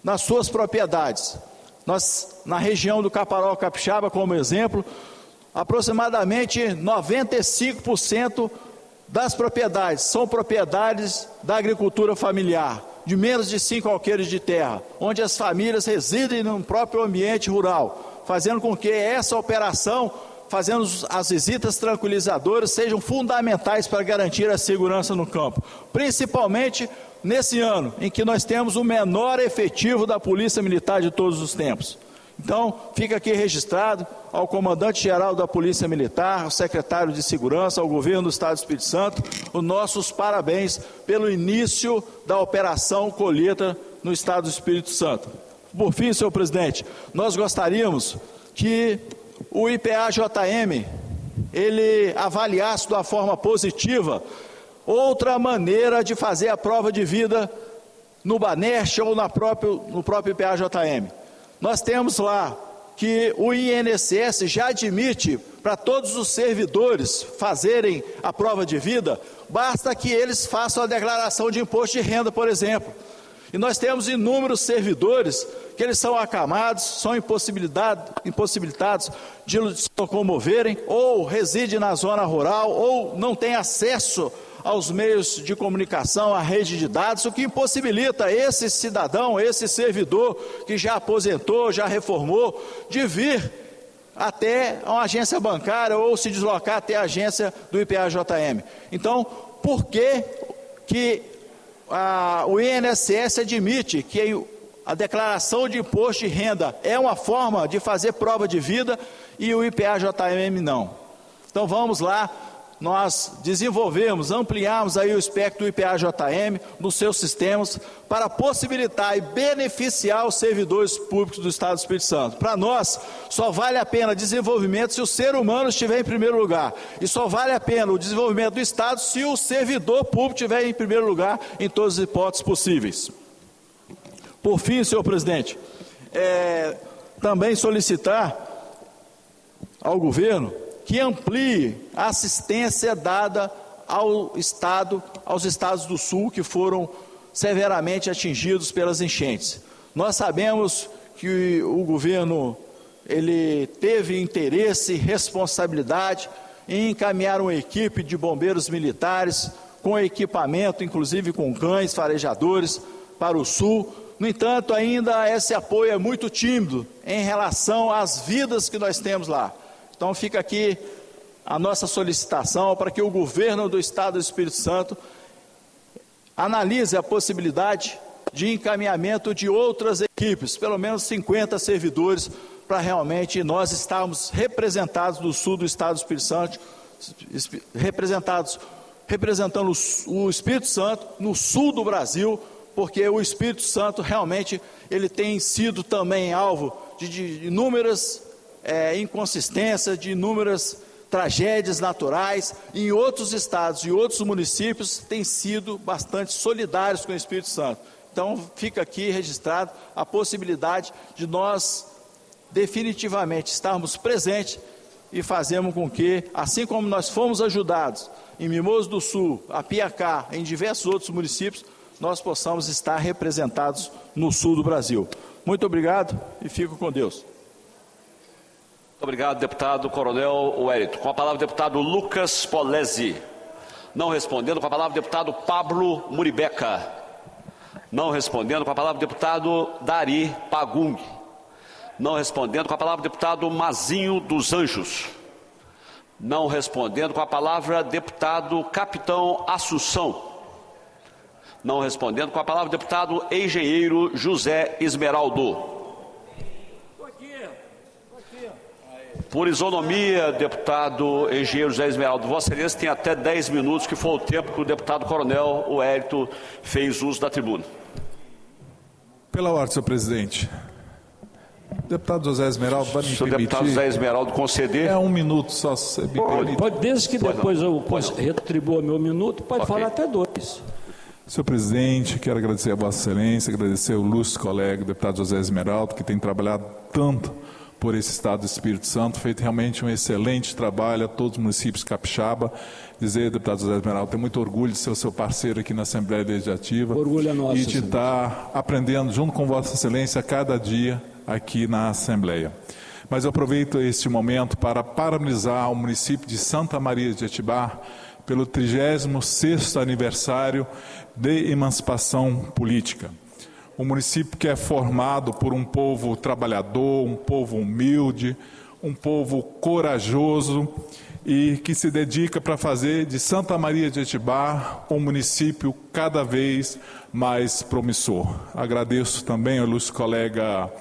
nas suas propriedades. Nós, na região do Caparol Capixaba, como exemplo, aproximadamente 95% das propriedades são propriedades da agricultura familiar, de menos de 5 alqueires de terra, onde as famílias residem no próprio ambiente rural, fazendo com que essa operação, fazendo as visitas tranquilizadoras, sejam fundamentais para garantir a segurança no campo, principalmente nesse ano, em que nós temos o menor efetivo da Polícia Militar de todos os tempos. Então, fica aqui registrado ao comandante-geral da Polícia Militar, ao secretário de Segurança, ao governo do Estado do Espírito Santo, os nossos parabéns pelo início da Operação Colheita no Estado do Espírito Santo. Por fim, senhor presidente, nós gostaríamos que o IPA-JM, ele avaliasse de uma forma positiva outra maneira de fazer a prova de vida no Banesp ou no próprio IPA-JM. Nós temos lá que o INSS já admite para todos os servidores fazerem a prova de vida, basta que eles façam a declaração de imposto de renda, por exemplo. E nós temos inúmeros servidores que eles são acamados, são impossibilitados de se locomoverem, ou residem na zona rural, ou não têm acesso aos meios de comunicação, à rede de dados, o que impossibilita esse cidadão, esse servidor que já aposentou, já reformou, de vir até uma agência bancária ou se deslocar até a agência do IPA-JM. Então, por que o INSS admite que a declaração de imposto de renda é uma forma de fazer prova de vida e o IPA-JM não? Então vamos lá, nós desenvolvemos, ampliamos aí o espectro do IPA-JM nos seus sistemas para possibilitar e beneficiar os servidores públicos do Estado do Espírito Santo. Para nós, só vale a pena desenvolvimento se o ser humano estiver em primeiro lugar. E só vale a pena o desenvolvimento do Estado se o servidor público estiver em primeiro lugar em todas as hipóteses possíveis. Por fim, senhor presidente, também solicitar ao governo que amplie a assistência dada aos estados do Sul que foram severamente atingidos pelas enchentes. Nós sabemos que o governo ele teve interesse e responsabilidade em encaminhar uma equipe de bombeiros militares com equipamento, inclusive com cães farejadores, para o Sul. No entanto, ainda esse apoio é muito tímido em relação às vidas que nós temos lá. Então fica aqui a nossa solicitação para que o governo do Estado do Espírito Santo analise a possibilidade de encaminhamento de outras equipes, pelo menos 50 servidores, para realmente nós estarmos representados do sul do Estado do Espírito Santo, representados representando o Espírito Santo no sul do Brasil, porque o Espírito Santo realmente ele tem sido também alvo de inúmeras inconsistências, de inúmeras tragédias naturais. Em outros estados e outros municípios têm sido bastante solidários com o Espírito Santo. Então fica aqui registrado a possibilidade de nós definitivamente estarmos presentes e fazermos com que, assim como nós fomos ajudados em Mimoso do Sul, Apiacá, em diversos outros municípios, nós possamos estar representados no sul do Brasil. Muito obrigado e fico com Deus. Muito obrigado, deputado Coronel Wellington. Com a palavra, o deputado Lucas Polesi. Não respondendo, com a palavra, o deputado Pablo Muribeca. Não respondendo, com a palavra, o deputado Dari Pagung. Não respondendo, com a palavra, o deputado Mazinho dos Anjos. Não respondendo, com a palavra, deputado Capitão Assunção. Não respondendo, com a palavra, o deputado engenheiro José Esmeraldo. Por isonomia, deputado engenheiro José Esmeraldo, Vossa Excelência tem até 10 minutos, que foi o tempo que o deputado Coronel Wellington fez uso da tribuna. Pela ordem, senhor presidente. Deputado José Esmeraldo, vai me permitir... Se o deputado José Esmeraldo conceder... É 1 minuto só, se me permite. Pode, desde que depois eu retribua meu minuto, pode falar até 2. Senhor presidente, quero agradecer a Vossa Excelência, agradecer o ilustre colega, o deputado José Esmeraldo, que tem trabalhado tanto por esse estado do Espírito Santo, feito realmente um excelente trabalho a todos os municípios capixaba. Dizer, deputado José Esmeraldo, tenho muito orgulho de ser o seu parceiro aqui na Assembleia Legislativa. Orgulho é nosso, e de estar aprendendo junto com Vossa Excelência a cada dia aqui na Assembleia. Mas eu aproveito este momento para parabenizar o município de Santa Maria de Etibá pelo 36º aniversário de emancipação política. Um município que é formado por um povo trabalhador, um povo humilde, um povo corajoso e que se dedica para fazer de Santa Maria de Etibá um município cada vez mais promissor. Agradeço também ao ilustre colega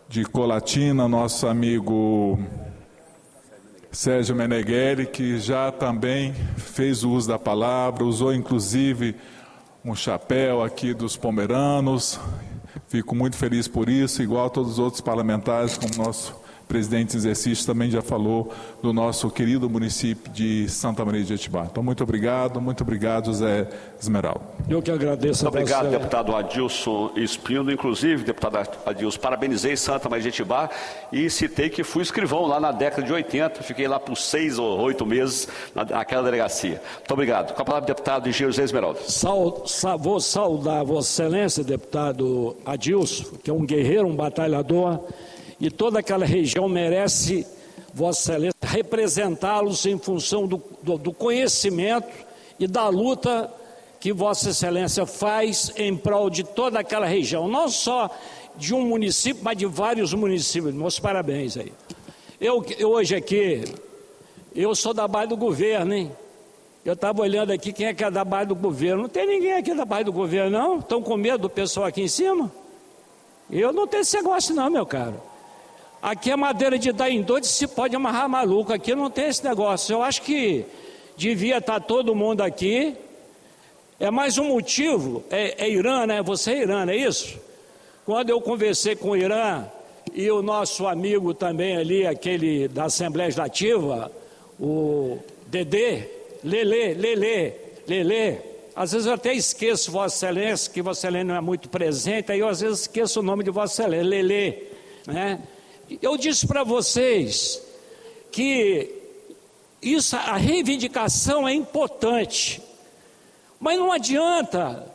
de Colatina, nosso amigo Sérgio Meneghelli, que já também fez o uso da palavra, usou inclusive um chapéu aqui dos pomeranos. Fico muito feliz por isso, igual a todos os outros parlamentares, como nosso presidente em exercício também já falou do nosso querido município de Santa Maria de Etibá. Então, muito obrigado, José Esmeraldo. Eu que agradeço. Muito obrigado, deputado Adilson Espino. Inclusive, deputado Adilson, parabenizei Santa Maria de Etibá e citei que fui escrivão lá na década de 80, fiquei lá por 6 ou 8 meses naquela delegacia. Muito obrigado. Com a palavra, deputado engenheiro José Esmeraldo. Vou saudar Vossa Excelência, deputado Adilson, que é um guerreiro, um batalhador, e toda aquela região merece, Vossa Excelência, representá-los em função do conhecimento e da luta que Vossa Excelência faz em prol de toda aquela região, não só de um município, mas de vários municípios. Meus parabéns aí. Eu hoje aqui, eu sou da base do governo, hein? Eu estava olhando aqui quem é que é da base do governo. Não tem ninguém aqui da base do governo, não? Estão com medo do pessoal aqui em cima? Eu não tenho esse negócio não, meu caro. Aqui é madeira de dar em doido, se pode amarrar maluco. Aqui não tem esse negócio. Eu acho que devia estar todo mundo aqui. É mais um motivo. É Irã, né? Você é Irã, não é isso? Quando eu conversei com o Irã e o nosso amigo também ali, aquele da Assembleia Legislativa, o Dedê, Lelê. Às vezes eu até esqueço Vossa Excelência, que Vossa Excelência não é muito presente, aí eu às vezes esqueço o nome de Vossa Excelência, Lelê, né? Eu disse para vocês que isso, a reivindicação é importante, mas não adianta,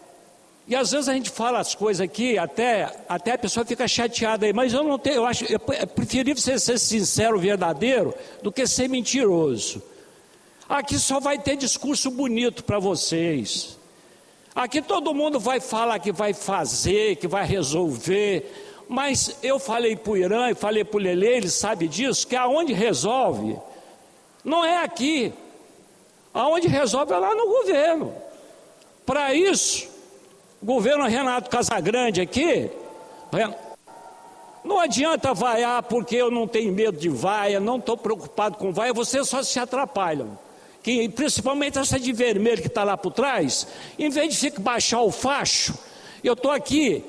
e às vezes a gente fala as coisas aqui, até a pessoa fica chateada aí, mas eu não tenho, é preferível você ser sincero, verdadeiro, do que ser mentiroso. Aqui só vai ter discurso bonito para vocês, aqui todo mundo vai falar que vai fazer, que vai resolver. Mas eu falei para o Irã e falei para o Lelê, ele sabe disso, que aonde resolve, não é aqui. Aonde resolve é lá no governo. Para isso, o governo Renato Casagrande aqui, não adianta vaiar porque eu não tenho medo de vaia, não estou preocupado com vaia, vocês só se atrapalham. que principalmente essa de vermelho que está lá por trás, em vez de baixar o facho, eu estou aqui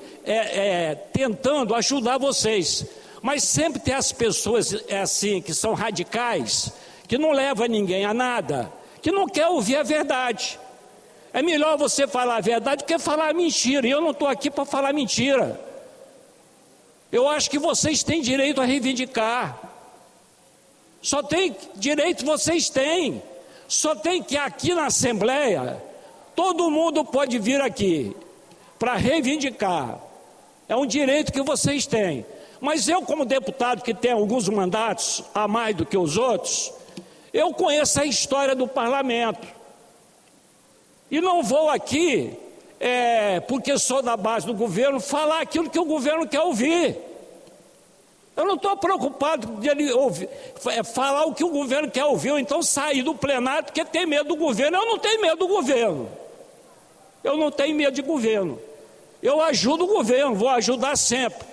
tentando ajudar vocês. Mas sempre tem as pessoas assim, que são radicais, que não levam ninguém a nada, que não quer ouvir a verdade. É melhor você falar a verdade do que falar a mentira. E eu não estou aqui para falar mentira. Eu acho que vocês têm direito a reivindicar. Só tem direito, vocês têm. Só tem que aqui na Assembleia, todo mundo pode vir aqui para reivindicar. É um direito que vocês têm. Mas eu, como deputado que tem alguns mandatos a mais do que os outros, eu conheço a história do parlamento. E não vou aqui, porque sou da base do governo, falar aquilo que o governo quer ouvir. Eu não estou preocupado de ele ouvir, falar o que o governo quer ouvir, ou então sair do plenário porque tem medo do governo. Eu não tenho medo do governo. Eu não tenho medo de governo. Eu ajudo o governo, vou ajudar sempre.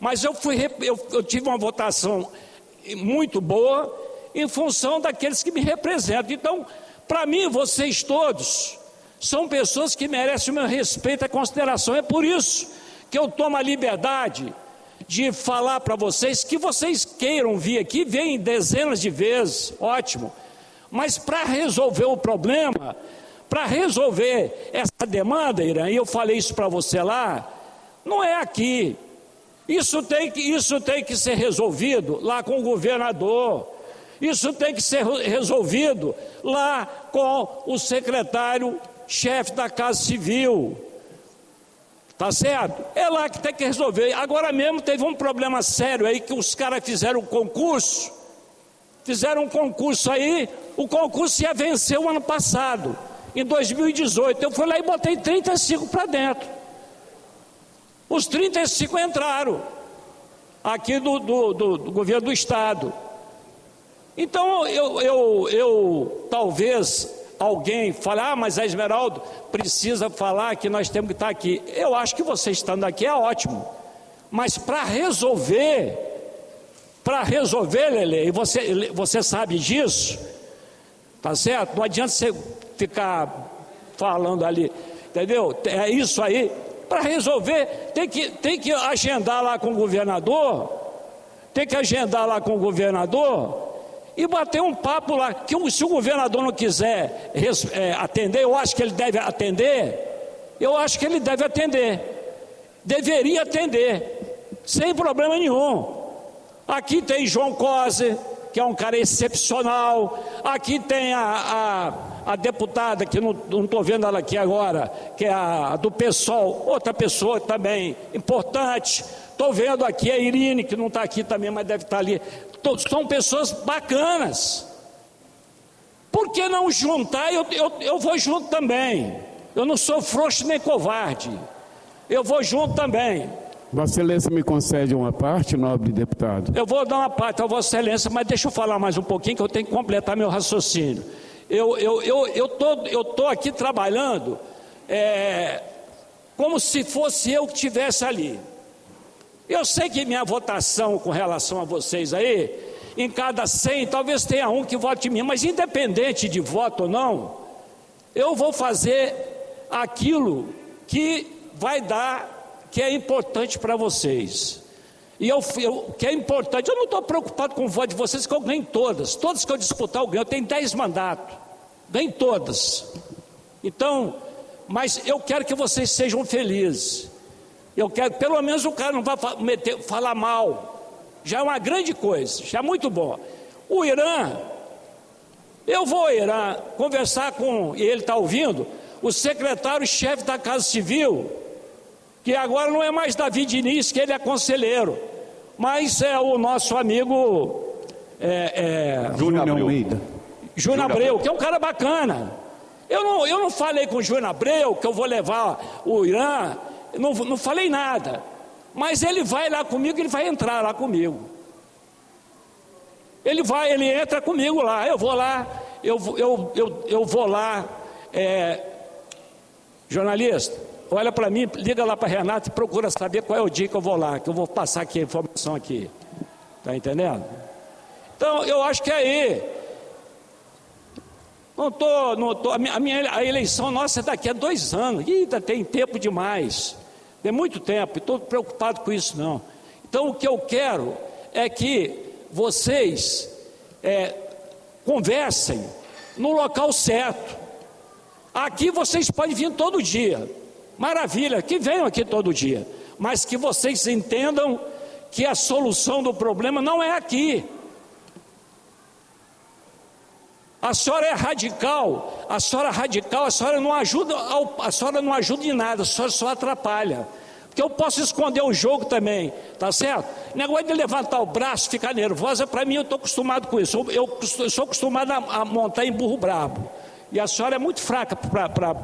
Mas eu tive uma votação muito boa em função daqueles que me representam. Então, para mim, vocês todos são pessoas que merecem o meu respeito e consideração. É por isso que eu tomo a liberdade de falar para vocês que vocês queiram vir aqui, vêm dezenas de vezes, ótimo. Mas para resolver o problema, para resolver essa demanda, Irã, e eu falei isso para você lá, não é aqui. Isso tem que ser resolvido lá com o governador. Isso tem que ser resolvido lá com o secretário-chefe da Casa Civil. Tá certo? É lá que tem que resolver. Agora mesmo teve um problema sério aí que os caras fizeram um concurso. Fizeram um concurso aí, o concurso ia vencer o ano passado, em 2018. Eu fui lá e botei 35 para dentro. Os 35 entraram aqui do governo do estado. Então eu talvez alguém fale, mas a Esmeraldo precisa falar que nós temos que estar aqui. Eu acho que você estando aqui é ótimo, mas para resolver, Lelê, e você sabe disso, tá certo? Não adianta você ficar falando ali, entendeu? É isso aí. Para resolver, tem que agendar lá com o governador, e bater um papo lá, que se o governador não quiser atender, eu acho que ele deve atender, deveria atender, sem problema nenhum. Aqui tem João Cose, que é um cara excepcional, aqui tem a deputada, que não estou vendo ela aqui agora, que é a do PSOL, outra pessoa também importante. Estou vendo aqui a Irine, que não está aqui também, mas deve estar ali. São pessoas bacanas. Por que não juntar? Eu vou junto também. Eu não sou frouxo nem covarde. Eu vou junto também. Vossa Excelência me concede uma parte, nobre deputado? Eu vou dar uma parte a Vossa Excelência, mas deixa eu falar mais um pouquinho, que eu tenho que completar meu raciocínio. Eu tô aqui trabalhando como se fosse eu que estivesse ali. Eu sei que minha votação com relação a vocês aí, em cada 100, talvez tenha um que vote em mim, mas independente de voto ou não, eu vou fazer aquilo que vai dar, que é importante para vocês. E que é importante, eu não estou preocupado com o voto de vocês, que eu ganho todas que eu disputar eu ganho, eu tenho 10 mandatos, ganho todas. Então, mas eu quero que vocês sejam felizes. Eu quero, pelo menos o cara não vai falar mal, já é uma grande coisa, já é muito bom. O Irã, eu vou ao Irã conversar com, e ele está ouvindo, o secretário-chefe da Casa Civil, que agora não é mais Davi Diniz, que ele é conselheiro, mas é o nosso amigo Júnior Abreu, que é um cara bacana. Eu não falei com o Júnior Abreu que eu vou levar o Irã, não falei nada, mas ele vai lá comigo, ele vai entrar lá comigo. Ele entra comigo lá, eu vou lá, eu vou lá, jornalista, olha para mim, liga lá para Renato e procura saber qual é o dia que eu vou lá, que eu vou passar aqui a informação aqui, tá entendendo? Então eu acho que aí A eleição nossa é daqui a 2 anos, e ainda tem tempo demais, tem muito tempo, estou preocupado com isso não. Então o que eu quero é que vocês conversem no local certo. Aqui vocês podem vir todo dia, maravilha, que venham aqui todo dia, mas que vocês entendam que a solução do problema não é aqui. A senhora é radical, a senhora não ajuda, a senhora não ajuda em nada, a senhora só atrapalha. Porque eu posso esconder o jogo também, tá certo? O negócio de levantar o braço, ficar nervosa, para mim eu estou acostumado com isso. Eu sou acostumado a montar em burro brabo. E a senhora é muito fraca para...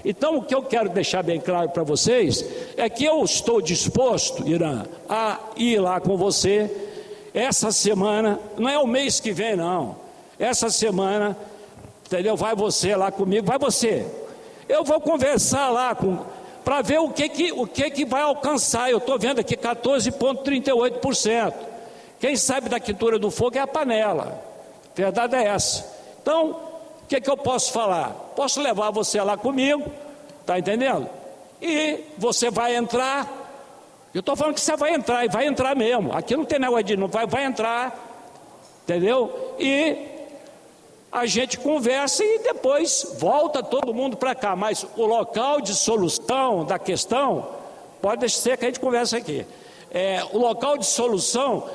Então o que eu quero deixar bem claro para vocês é que eu estou disposto, Irã, a ir lá com você essa semana, não é o mês que vem não, essa semana, entendeu? Vai você lá comigo, vai você. Eu vou conversar lá para ver o que vai alcançar. Eu estou vendo aqui 14,38%. Quem sabe da quintura do fogo é a panela. A verdade é essa. Então, o que eu posso falar? Posso levar você lá comigo, tá entendendo? E você vai entrar. Eu estou falando que você vai entrar, e vai entrar mesmo. Aqui não tem negócio de não vai entrar, entendeu? E a gente conversa e depois volta todo mundo para cá. Mas o local de solução da questão, pode ser que a gente converse aqui. O local de solução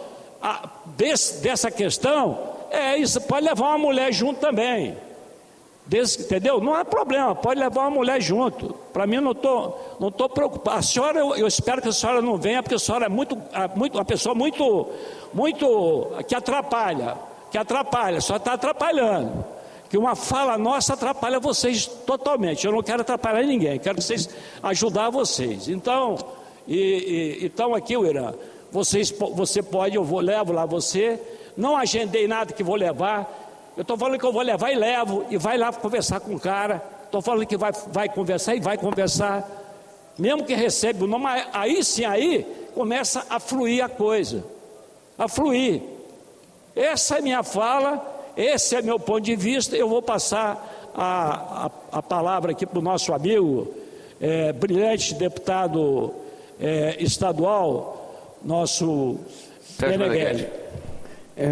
dessa questão isso, pode levar uma mulher junto também. Entendeu? Não há problema, pode levar uma mulher junto. Para mim não tô preocupado. A senhora, eu espero que a senhora não venha, porque a senhora é uma pessoa muito que atrapalha. A senhora está atrapalhando. Que uma fala nossa atrapalha vocês totalmente. Eu não quero atrapalhar ninguém, quero que vocês ajudar vocês. Então, então aqui, Irã, você pode, levo lá você. Não agendei nada que vou levar. Eu estou falando que eu vou levar e levo, e vai lá conversar com o cara. Estou falando que vai conversar e vai conversar. Mesmo que recebe o nome, aí sim, aí começa a fluir a coisa. A fluir. Essa é minha fala, esse é meu ponto de vista. Eu vou passar a palavra aqui para o nosso amigo, brilhante deputado estadual, nosso Meneghel.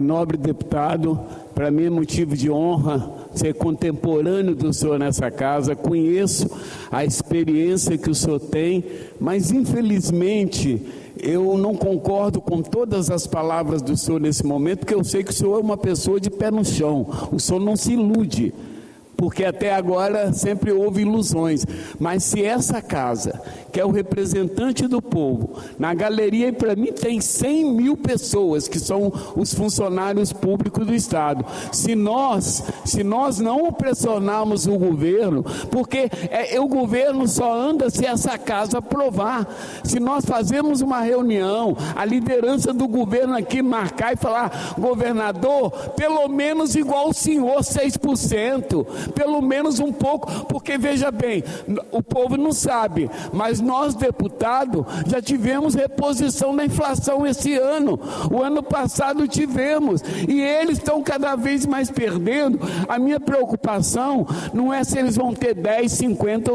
Nobre deputado, para mim é motivo de honra ser contemporâneo do senhor nessa casa. Conheço a experiência que o senhor tem, mas infelizmente eu não concordo com todas as palavras do senhor nesse momento, porque eu sei que o senhor é uma pessoa de pé no chão, o senhor não se ilude, porque até agora sempre houve ilusões. Mas se essa casa, que é o representante do povo, na galeria, e para mim tem 100 mil pessoas que são os funcionários públicos do Estado, se nós não pressionarmos o governo, porque o governo só anda se essa casa aprovar. Se nós fazemos uma reunião, a liderança do governo aqui marcar e falar: governador, pelo menos igual o senhor, 6%, pelo menos um pouco, porque veja bem, o povo não sabe, mas nós deputados já tivemos reposição da inflação esse ano. O ano passado tivemos, e eles estão cada vez mais perdendo. A minha preocupação não é se eles vão ter 10, 50,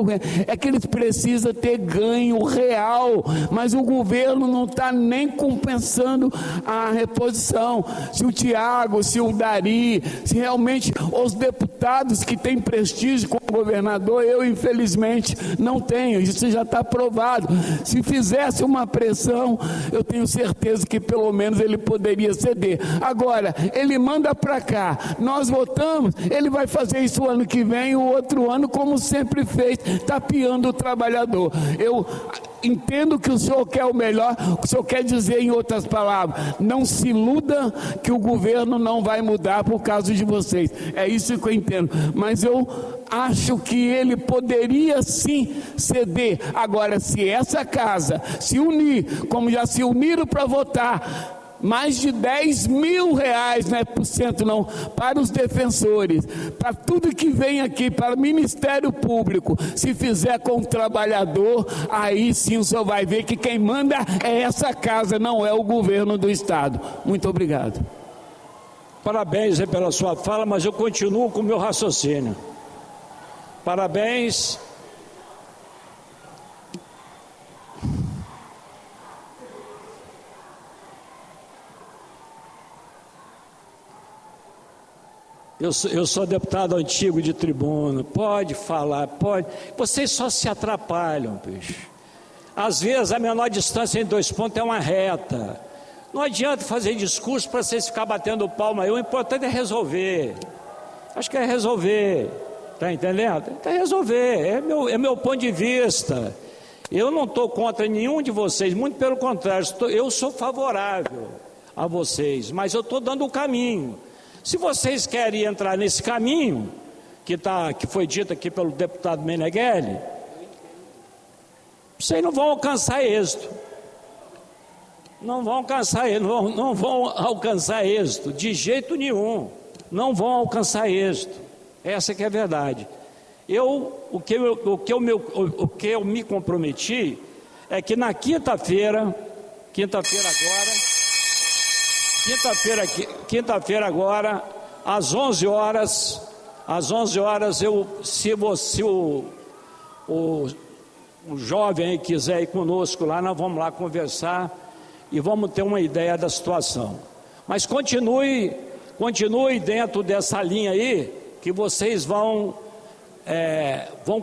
é que eles precisam ter ganho real, mas o governo não está nem compensando a reposição. Se o Tiago, se o Dari, se realmente os deputados que têm prestígio como governador, eu infelizmente não tenho, isso já está provado. Se fizesse uma pressão, eu tenho certeza que pelo menos ele poderia ceder. Agora, ele manda para cá, nós votamos, ele vai fazer isso o ano que vem, o outro ano, como sempre fez, tapeando o trabalhador. Eu entendo que o senhor quer o melhor, o senhor quer dizer, em outras palavras, não se iluda que o governo não vai mudar por causa de vocês. É isso que eu entendo, mas eu acho que ele poderia sim ceder. Agora, se essa casa se unir, como já se uniram para votar mais de 10 mil reais, não é por cento não, para os defensores, para tudo que vem aqui, para o Ministério Público, se fizer com o trabalhador, aí sim o senhor vai ver que quem manda é essa casa, não é o governo do Estado. Muito obrigado. Parabéns aí pela sua fala, mas eu continuo com o meu raciocínio. Parabéns. Eu sou deputado antigo de tribuna, pode falar, pode. Vocês só se atrapalham, bicho. Às vezes a menor distância entre 2 pontos é uma reta. Não adianta fazer discurso para vocês ficar batendo palma aí. O importante é resolver. Acho que é resolver. Está entendendo? É resolver. É meu ponto de vista. Eu não estou contra nenhum de vocês, muito pelo contrário, eu sou favorável a vocês, mas eu estou dando o caminho. Se vocês querem entrar nesse caminho, que foi dito aqui pelo deputado Meneghelli, vocês não vão alcançar êxito. Não vão alcançar êxito, de jeito nenhum. Não vão alcançar êxito. Essa que é a verdade. O que eu me comprometi é que na quinta-feira agora, às 11 horas, se o jovem aí quiser ir conosco lá, nós vamos lá conversar e vamos ter uma ideia da situação. Mas continue dentro dessa linha aí, que vocês vão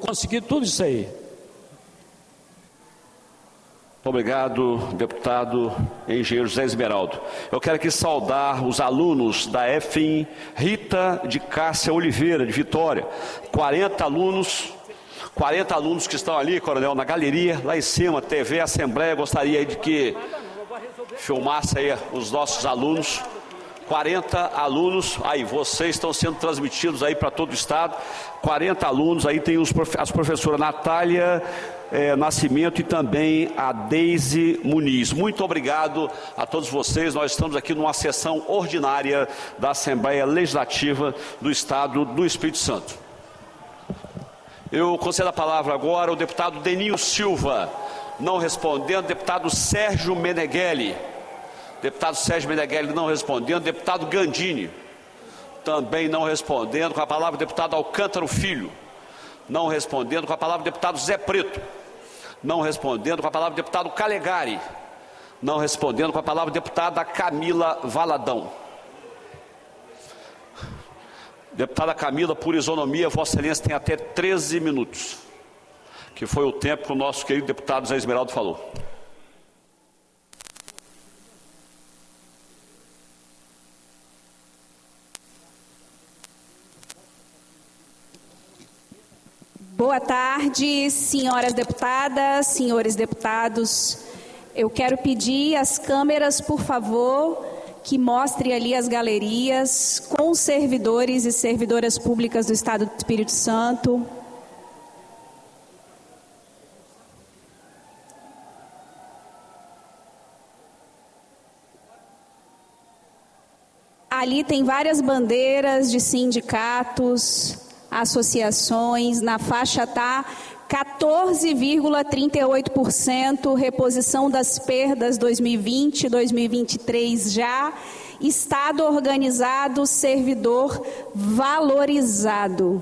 conseguir tudo isso aí. Muito obrigado, deputado engenheiro José Esmeraldo. Eu quero aqui saudar os alunos da EFIM Rita de Cássia Oliveira, de Vitória. 40 alunos que estão ali, coronel, na galeria, lá em cima, TV Assembleia. Gostaria de que filmasse aí os nossos alunos. 40 alunos, aí vocês estão sendo transmitidos aí para todo o estado. 40 alunos, aí tem as professoras Natália Nascimento e também a Deise Muniz. Muito obrigado a todos vocês. Nós estamos aqui numa sessão ordinária da Assembleia Legislativa do Estado do Espírito Santo. Eu concedo a palavra agora ao deputado Deninho Silva, não respondendo, deputado Sérgio Meneghelli. Deputado Sérgio Meneghelli não respondendo, deputado Gandini também não respondendo, com a palavra o deputado Alcântara Filho, não respondendo, com a palavra o deputado Zé Preto, não respondendo, com a palavra o deputado Calegari, não respondendo, com a palavra a deputada Camila Valadão. Deputada Camila, por isonomia, Vossa Excelência tem até 13 minutos, que foi o tempo que o nosso querido deputado Zé Esmeraldo falou. Boa tarde, senhoras deputadas, senhores deputados. Eu quero pedir às câmeras, por favor, que mostrem ali as galerias com os servidores e servidoras públicas do Estado do Espírito Santo. Ali tem várias bandeiras de sindicatos, associações. Na faixa está 14,38%, reposição das perdas 2020, 2023 já, Estado organizado, servidor valorizado.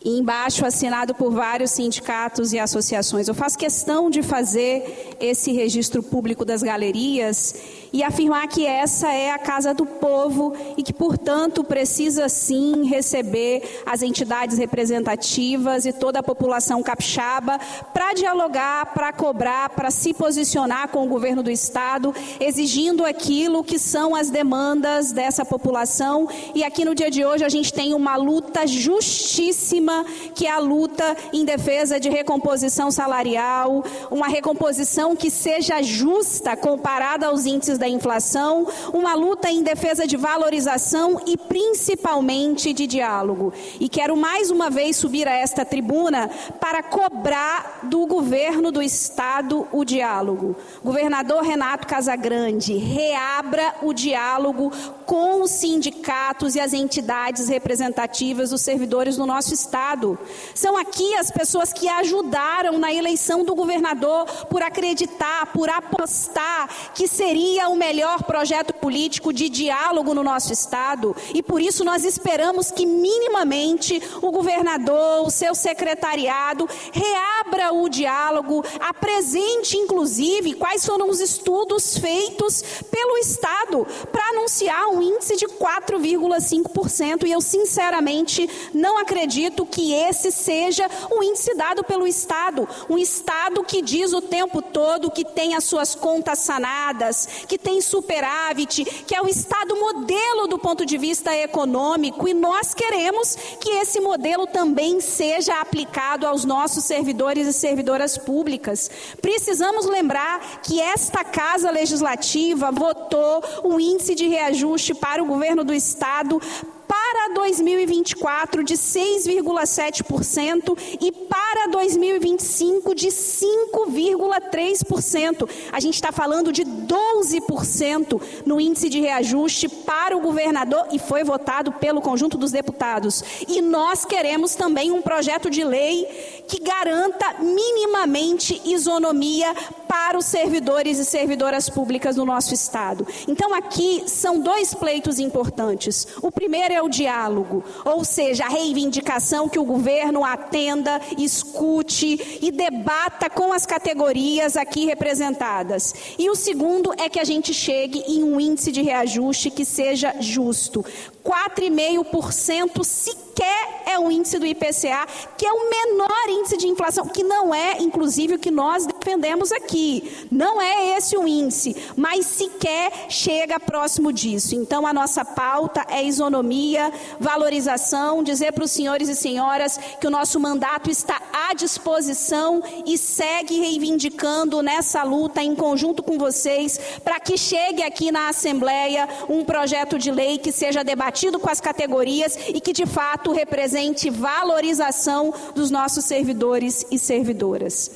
E embaixo assinado por vários sindicatos e associações. Eu faço questão de fazer esse registro público das galerias e afirmar que essa é a casa do povo e que, portanto, precisa sim receber as entidades representativas e toda a população capixaba para dialogar, para cobrar, para se posicionar com o governo do Estado, exigindo aquilo que são as demandas dessa população. E aqui no dia de hoje a gente tem uma luta justíssima, que é a luta em defesa de recomposição salarial, uma recomposição que seja justa comparada aos índices da inflação, uma luta em defesa de valorização e principalmente de diálogo. E quero mais uma vez subir a esta tribuna para cobrar do governo do Estado o diálogo. Governador Renato Casagrande, reabra o diálogo com os sindicatos e as entidades representativas dos servidores do nosso Estado. estado. São aqui as pessoas que ajudaram na eleição do governador por acreditar, por apostar que seria o melhor projeto político de diálogo no nosso estado. E por isso nós esperamos que minimamente o governador, o seu secretariado, reabra o diálogo, apresente inclusive quais foram os estudos feitos pelo estado para anunciar um índice de 4,5%, e eu sinceramente não acredito que esse seja o índice dado pelo estado, um estado que diz o tempo todo que tem as suas contas sanadas, que tem superávit, que é o estado modelo do ponto de vista econômico, e nós queremos que esse modelo também seja aplicado aos nossos servidores e servidoras públicas. Precisamos lembrar que esta Casa Legislativa votou o índice de reajuste para o governo do estado para 2024 de 6,7% e para 2025 de 5,3%. A gente está falando de 12% no índice de reajuste para o governador e foi votado pelo conjunto dos deputados. E nós queremos também um projeto de lei que garanta minimamente isonomia para os servidores e servidoras públicas do nosso estado. Então aqui são dois pleitos importantes. O primeiro é o diálogo, ou seja, a reivindicação que o governo atenda, escute e debata com as categorias aqui representadas. E o segundo é que a gente chegue em um índice de reajuste que seja justo. 4,5% sequer é o índice do IPCA, que é o menor índice de inflação, que não é, inclusive, o que nós defendemos aqui. Não é esse o índice, mas sequer chega próximo disso. Então, a nossa pauta é isonomia, valorização, dizer para os senhores e senhoras que o nosso mandato está à disposição e segue reivindicando nessa luta em conjunto com vocês, para que chegue aqui na Assembleia um projeto de lei que seja debatido com as categorias e que de fato represente valorização dos nossos servidores e servidoras.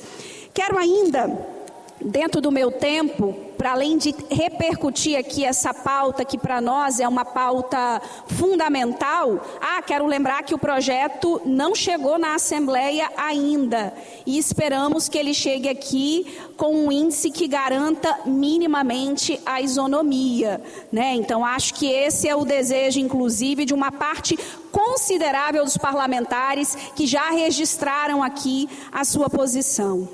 Quero ainda, dentro do meu tempo, para além de repercutir aqui essa pauta que para nós é uma pauta fundamental, quero lembrar que o projeto não chegou na Assembleia ainda e esperamos que ele chegue aqui com um índice que garanta minimamente a isonomia, né? Então acho que esse é o desejo, inclusive, de uma parte considerável dos parlamentares que já registraram aqui a sua posição.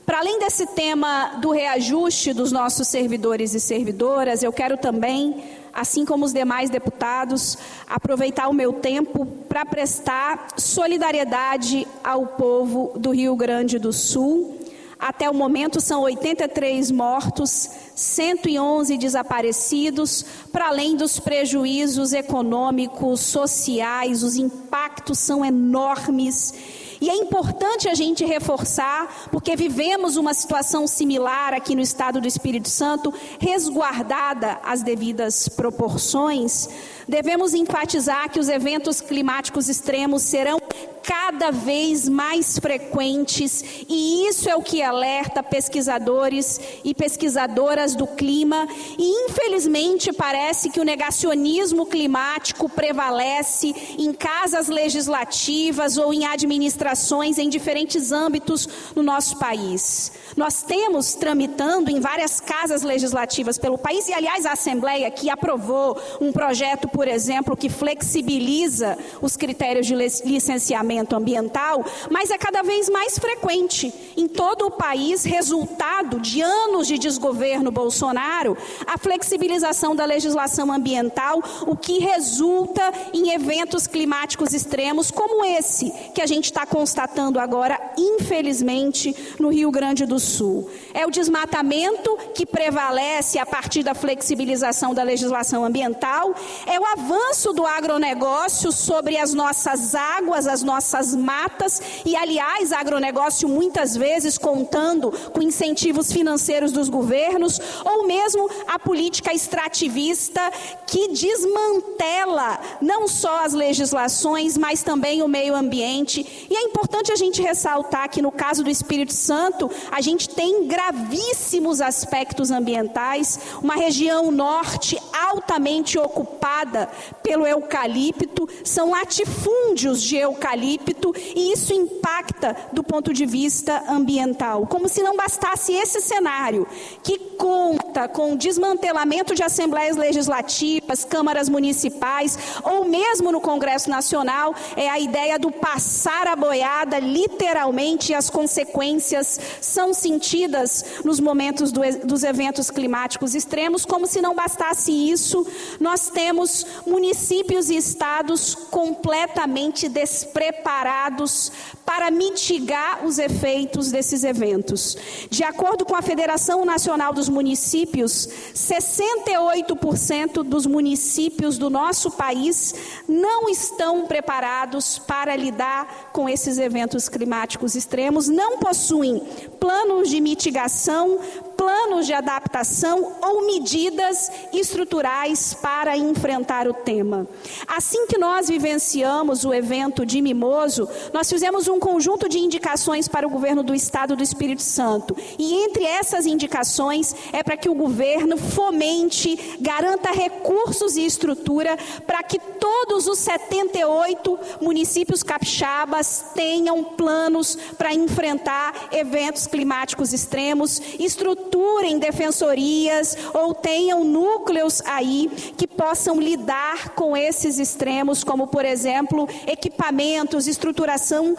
Para além desse tema do reajuste dos nossos servidores e servidoras, eu quero também, assim como os demais deputados, aproveitar o meu tempo para prestar solidariedade ao povo do Rio Grande do Sul. Até o momento são 83 mortos, 111 desaparecidos, para além dos prejuízos econômicos, sociais, os impactos são enormes. E é importante a gente reforçar, porque vivemos uma situação similar aqui no estado do Espírito Santo, resguardada as devidas proporções. Devemos enfatizar que os eventos climáticos extremos serão cada vez mais frequentes, e isso é o que alerta pesquisadores e pesquisadoras do clima, e infelizmente parece que o negacionismo climático prevalece em casas legislativas ou em administrações em diferentes âmbitos no nosso país. Nós temos tramitando em várias casas legislativas pelo país, e aliás a Assembleia aqui aprovou um projeto, por exemplo, que flexibiliza os critérios de licenciamento ambiental, mas é cada vez mais frequente em todo o país, resultado de anos de desgoverno Bolsonaro, a flexibilização da legislação ambiental, o que resulta em eventos climáticos extremos como esse que a gente está constatando agora, infelizmente, no Rio Grande do Sul. É o desmatamento que prevalece a partir da flexibilização da legislação ambiental, é o avanço do agronegócio sobre as nossas águas, as nossas matas, e aliás, agronegócio muitas vezes contando com incentivos financeiros dos governos, ou mesmo a política extrativista que desmantela não só as legislações, mas também o meio ambiente. E é importante a gente ressaltar que no caso do Espírito Santo, a gente tem gravíssimos aspectos ambientais, uma região norte altamente ocupada pelo eucalipto, são latifúndios de eucalipto eucalipto, e isso impacta do ponto de vista ambiental. Como se não bastasse esse cenário, que conta com desmantelamento de assembleias legislativas, câmaras municipais, ou mesmo no Congresso Nacional, é a ideia do passar a boiada, literalmente, e as consequências são sentidas nos momentos dos eventos climáticos extremos. Como se não bastasse isso, nós temos municípios e estados completamente despreparados para mitigar os efeitos desses eventos. De acordo com a Federação Nacional dos Municípios, 68% dos municípios do nosso país não estão preparados para lidar com esses eventos climáticos extremos, não possuem planos de mitigação, planos de adaptação ou medidas estruturais para enfrentar o tema. Assim que nós vivenciamos o evento de Mimoso, nós fizemos um conjunto de indicações para o governo do Estado do Espírito Santo. E entre essas indicações é para que o governo fomente, garanta recursos e estrutura para que todos os 78 municípios capixabas tenham planos para enfrentar eventos climáticos extremos, estruturem defensorias ou tenham núcleos aí que possam lidar com esses extremos, como, por exemplo, equipamentos, estruturação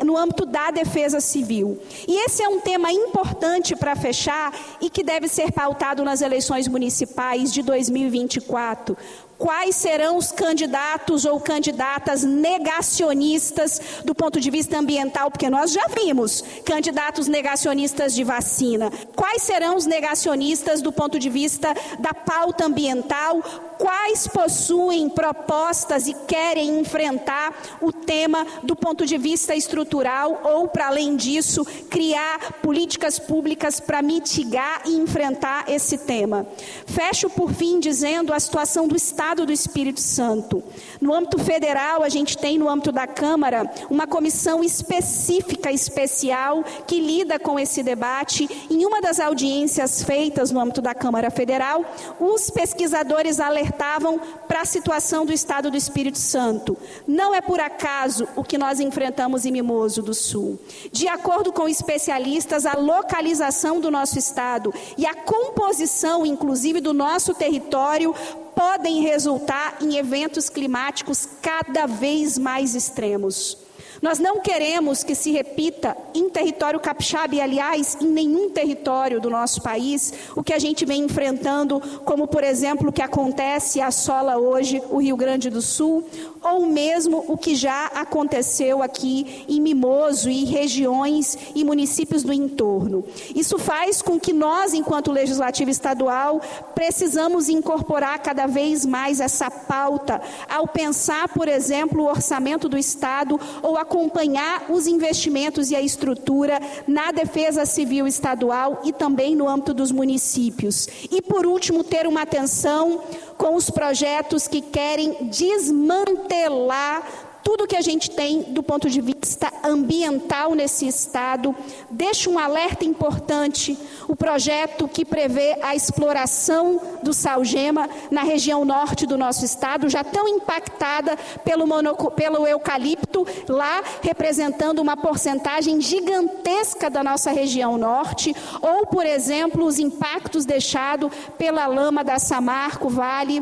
no âmbito da defesa civil. E esse é um tema importante para fechar e que deve ser pautado nas eleições municipais de 2024. Quais serão os candidatos ou candidatas negacionistas do ponto de vista ambiental? Porque nós já vimos candidatos negacionistas de vacina. Quais serão os negacionistas do ponto de vista da pauta ambiental? Quais possuem propostas e querem enfrentar o tema do ponto de vista estrutural ou, para além disso, criar políticas públicas para mitigar e enfrentar esse tema? Fecho, por fim, dizendo a situação do Estado do Espírito Santo. No âmbito federal, a gente tem no âmbito da Câmara uma comissão específica, especial, que lida com esse debate. Em uma das audiências feitas no âmbito da Câmara Federal, os pesquisadores alertavam para a situação do Estado do Espírito Santo. Não é por acaso o que nós enfrentamos em Mimoso do Sul. De acordo com especialistas, a localização do nosso Estado e a composição, inclusive, do nosso território podem resultar em eventos climáticos cada vez mais extremos. Nós não queremos que se repita em território capixaba e, aliás, em nenhum território do nosso país, o que a gente vem enfrentando, como, por exemplo, o que acontece e assola hoje o Rio Grande do Sul, ou mesmo o que já aconteceu aqui em Mimoso e regiões e municípios do entorno. Isso faz com que nós, enquanto Legislativo Estadual, precisamos incorporar cada vez mais essa pauta ao pensar, por exemplo, o orçamento do Estado ou acompanhar os investimentos e a estrutura na defesa civil estadual e também no âmbito dos municípios. E, por último, ter uma atenção com os projetos que querem desmantelar tudo que a gente tem do ponto de vista ambiental nesse estado. Deixa um alerta importante, o projeto que prevê a exploração do sal-gema na região norte do nosso estado, já tão impactada pelo eucalipto, lá representando uma porcentagem gigantesca da nossa região norte, ou, por exemplo, os impactos deixados pela lama da Samarco, Vale,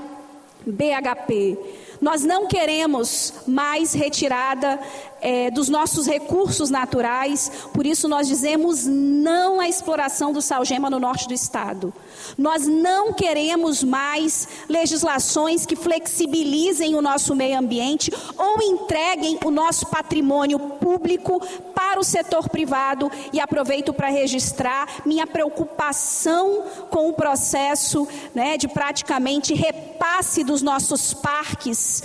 BHP. Nós não queremos mais retirada dos nossos recursos naturais, por isso nós dizemos não à exploração do sal-gema no norte do estado. Nós não queremos mais legislações que flexibilizem o nosso meio ambiente ou entreguem o nosso patrimônio público para o setor privado, e aproveito para registrar minha preocupação com o processo, de praticamente repasse dos nossos parques,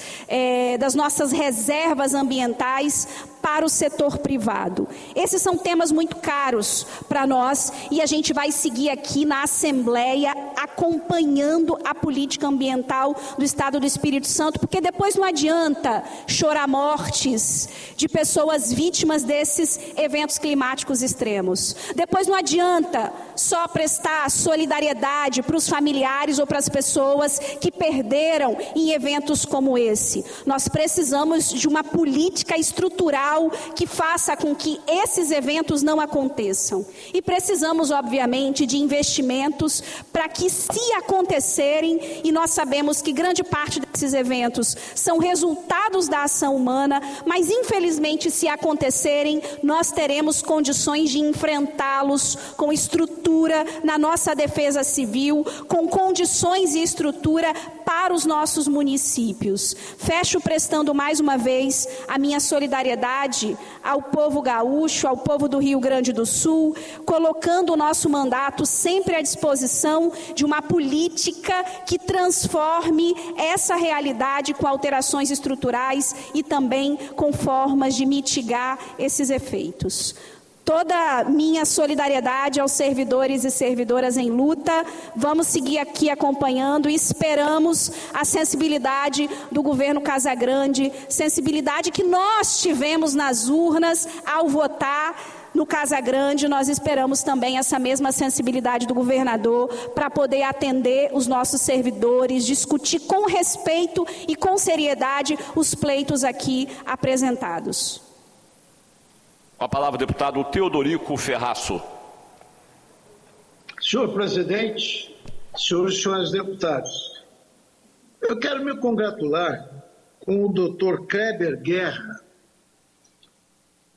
das nossas reservas ambientais para o setor privado. Esses são temas muito caros para nós e a gente vai seguir aqui na Assembleia acompanhando a política ambiental do Estado do Espírito Santo, porque depois não adianta chorar mortes de pessoas vítimas desses eventos climáticos extremos. Depois não adianta só prestar solidariedade para os familiares ou para as pessoas que perderam em eventos como esse. Nós precisamos de uma política estrutural que faça com que esses eventos não aconteçam. E precisamos, obviamente, de investimentos para que, se acontecerem, e nós sabemos que grande parte desses eventos são resultados da ação humana, mas infelizmente, se acontecerem, nós teremos condições de enfrentá-los com estrutura na nossa defesa civil, com condições e estrutura para os nossos municípios. Fecho prestando mais uma vez a minha solidariedade ao povo gaúcho, ao povo do Rio Grande do Sul, colocando o nosso mandato sempre à disposição de uma política que transforme essa realidade com alterações estruturais e também com formas de mitigar esses efeitos. Toda a minha solidariedade aos servidores e servidoras em luta. Vamos seguir aqui acompanhando e esperamos a sensibilidade do governo Casagrande, sensibilidade que nós tivemos nas urnas ao votar no Casagrande. Nós esperamos também essa mesma sensibilidade do governador para poder atender os nossos servidores, discutir com respeito e com seriedade os pleitos aqui apresentados. Com a palavra, o deputado Teodorico Ferraço. Senhor presidente, senhores e senhores deputados, eu quero me congratular com o doutor Kleber Guerra,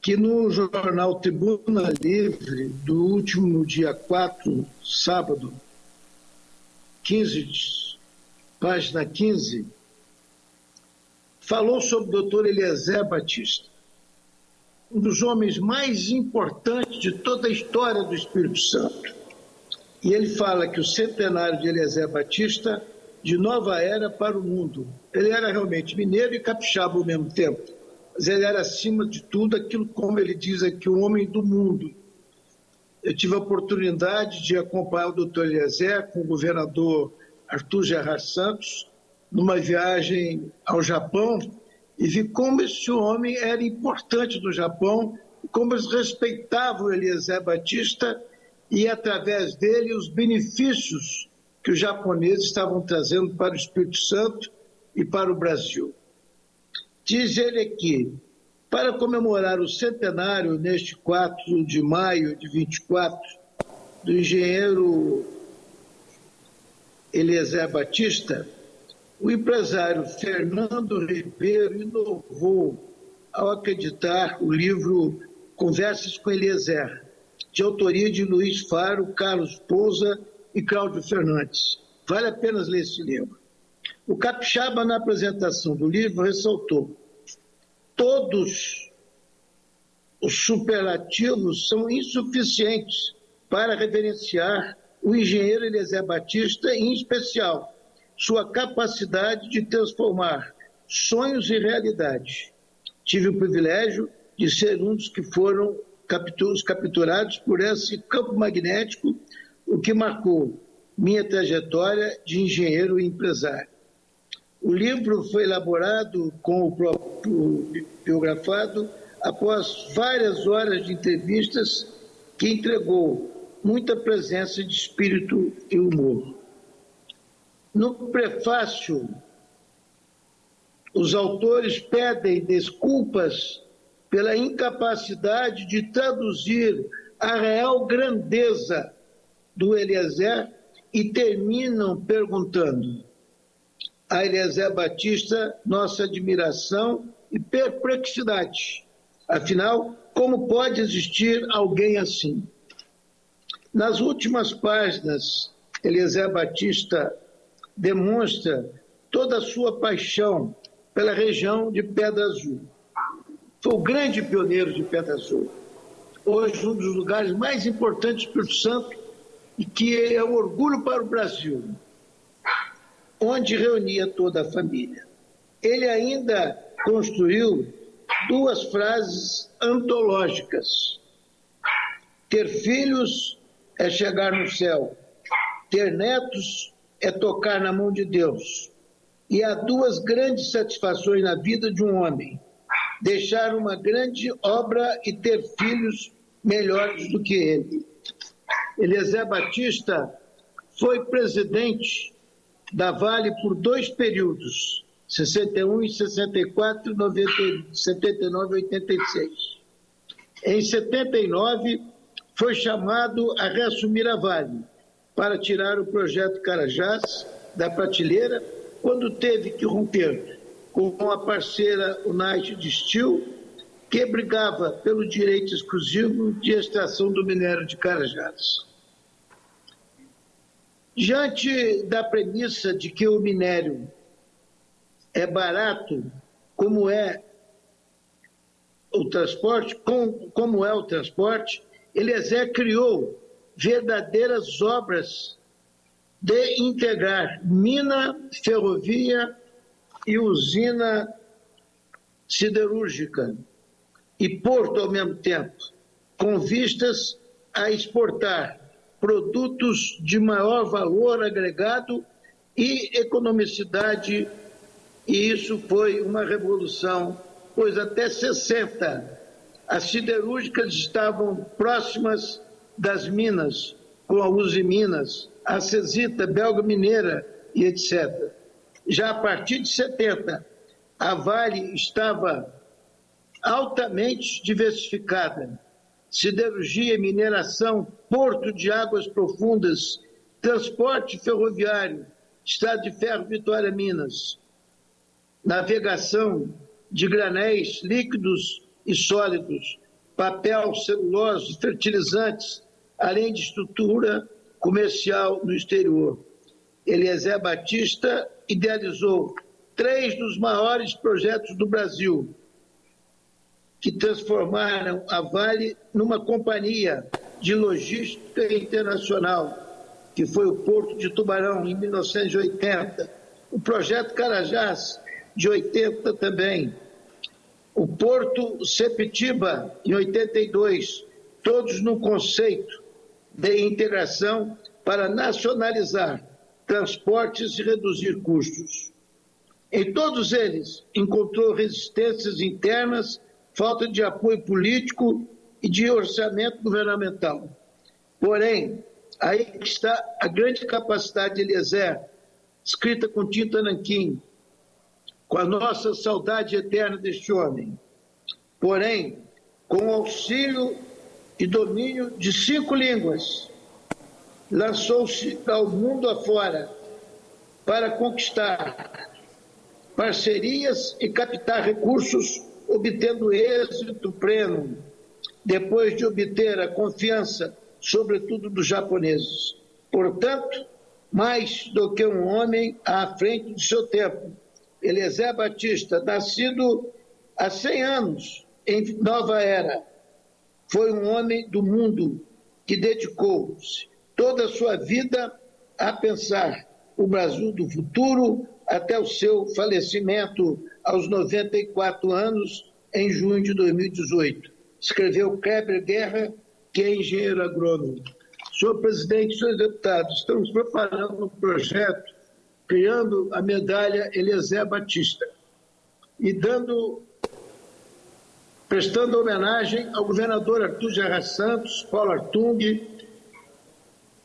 que no jornal Tribuna Livre, do último dia 4, sábado, 15, página 15, falou sobre o doutor Eliezer Batista, um dos homens mais importantes de toda a história do Espírito Santo. E ele fala que o centenário de Eliezer Batista, de nova era para o mundo. Ele era realmente mineiro e capixaba ao mesmo tempo, mas ele era, acima de tudo, aquilo, como ele diz aqui, um homem do mundo. Eu tive a oportunidade de acompanhar o doutor Eliezer com o governador Arthur Gerard Santos, numa viagem ao Japão, e vi como esse homem era importante no Japão, como eles respeitavam Eliezer Batista e, através dele, os benefícios que os japoneses estavam trazendo para o Espírito Santo e para o Brasil. Diz ele aqui, para comemorar o centenário, neste 4 de maio de 24, do engenheiro Eliezer Batista, o empresário Fernando Ribeiro inovou ao acreditar o livro Conversas com Eliezer, de autoria de Luiz Faro, Carlos Pousa e Cláudio Fernandes. Vale a pena ler esse livro. O capixaba, na apresentação do livro, ressaltou: todos os superlativos são insuficientes para reverenciar o engenheiro Eliezer Batista, em especial sua capacidade de transformar sonhos em realidade. Tive o privilégio de ser um dos que foram capturados por esse campo magnético, o que marcou minha trajetória de engenheiro e empresário. O livro foi elaborado com o próprio biografado após várias horas de entrevistas que entregou muita presença de espírito e humor. No prefácio, os autores pedem desculpas pela incapacidade de traduzir a real grandeza do Eliezer e terminam perguntando a Eliezer Batista nossa admiração e perplexidade. Afinal, como pode existir alguém assim? Nas últimas páginas, Eliezer Batista demonstra toda a sua paixão pela região de Pedra Azul. Foi o grande pioneiro de Pedra Azul. Hoje, um dos lugares mais importantes do Espírito Santo e que é um orgulho para o Brasil, onde reunia toda a família. Ele ainda construiu duas frases antológicas: ter filhos é chegar no céu, ter netos é tocar na mão de Deus. E há duas grandes satisfações na vida de um homem: deixar uma grande obra e ter filhos melhores do que ele. Eliezer Batista foi presidente da Vale por 2 períodos, 61 e 64, 79 e 86. Em 79, foi chamado a reassumir a Vale para tirar o projeto Carajás da prateleira, quando teve que romper com a parceira United Steel, que brigava pelo direito exclusivo de extração do minério de Carajás. Diante da premissa de que o minério é barato, como é o transporte, Eliezer criou verdadeiras obras de integrar mina, ferrovia e usina siderúrgica e porto ao mesmo tempo, com vistas a exportar produtos de maior valor agregado e economicidade, e isso foi uma revolução, pois até 60 as siderúrgicas estavam próximas das minas, com a Usiminas, a Cesita, Belga Mineira e etc. Já a partir de 70, a Vale estava altamente diversificada: siderurgia, mineração, porto de águas profundas, transporte ferroviário, Estrada de Ferro Vitória Minas, navegação de granéis líquidos e sólidos, papel, celulose, fertilizantes, além de estrutura comercial no exterior. Eliezer Batista idealizou 3 dos maiores projetos do Brasil, que transformaram a Vale numa companhia de logística internacional, que foi o Porto de Tubarão, em 1980, o Projeto Carajás, de 80 também, o Porto Sepetiba, em 82, todos no conceito de integração para nacionalizar transportes e reduzir custos. Em todos eles, encontrou resistências internas, falta de apoio político e de orçamento governamental. Porém, aí está a grande capacidade de Eliezer, escrita com tinta nanquim, com a nossa saudade eterna deste homem. Porém, com o auxílio e domínio de 5 línguas, lançou-se ao mundo afora para conquistar parcerias e captar recursos, obtendo êxito pleno, depois de obter a confiança, sobretudo dos japoneses. Portanto, mais do que um homem à frente do seu tempo, Eliezer Batista, nascido há 100 anos em Nova Era, foi um homem do mundo que dedicou-se toda a sua vida a pensar o Brasil do futuro, até o seu falecimento aos 94 anos, em junho de 2018. Escreveu Kleber Guerra, que é engenheiro agrônomo. Senhor presidente, senhores deputados, estamos preparando um projeto criando a medalha Eliezer Batista e prestando homenagem ao governador Arthur Gerra Santos, Paulo Artung,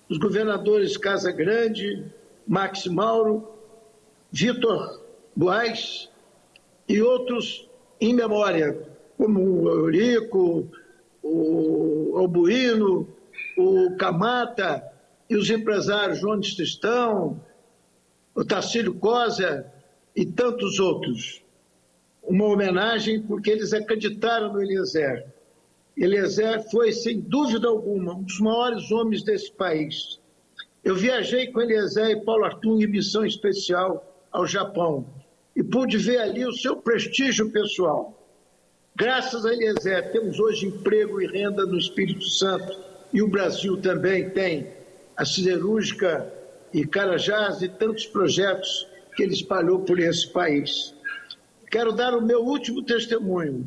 os governadores Casa Grande, Max Mauro, Vitor Buais e outros em memória, como o Eurico, o Albuino, o Camata e os empresários Jones Tristão, o Tacílio Cosa e tantos outros. Uma homenagem porque eles acreditaram no Eliezer. Eliezer foi, sem dúvida alguma, um dos maiores homens desse país. Eu viajei com Eliezer e Paulo Artung em missão especial ao Japão e pude ver ali o seu prestígio pessoal. Graças a Eliezer, temos hoje emprego e renda no Espírito Santo, e o Brasil também tem a siderúrgica e Carajás e tantos projetos que ele espalhou por esse país. Quero dar o meu último testemunho.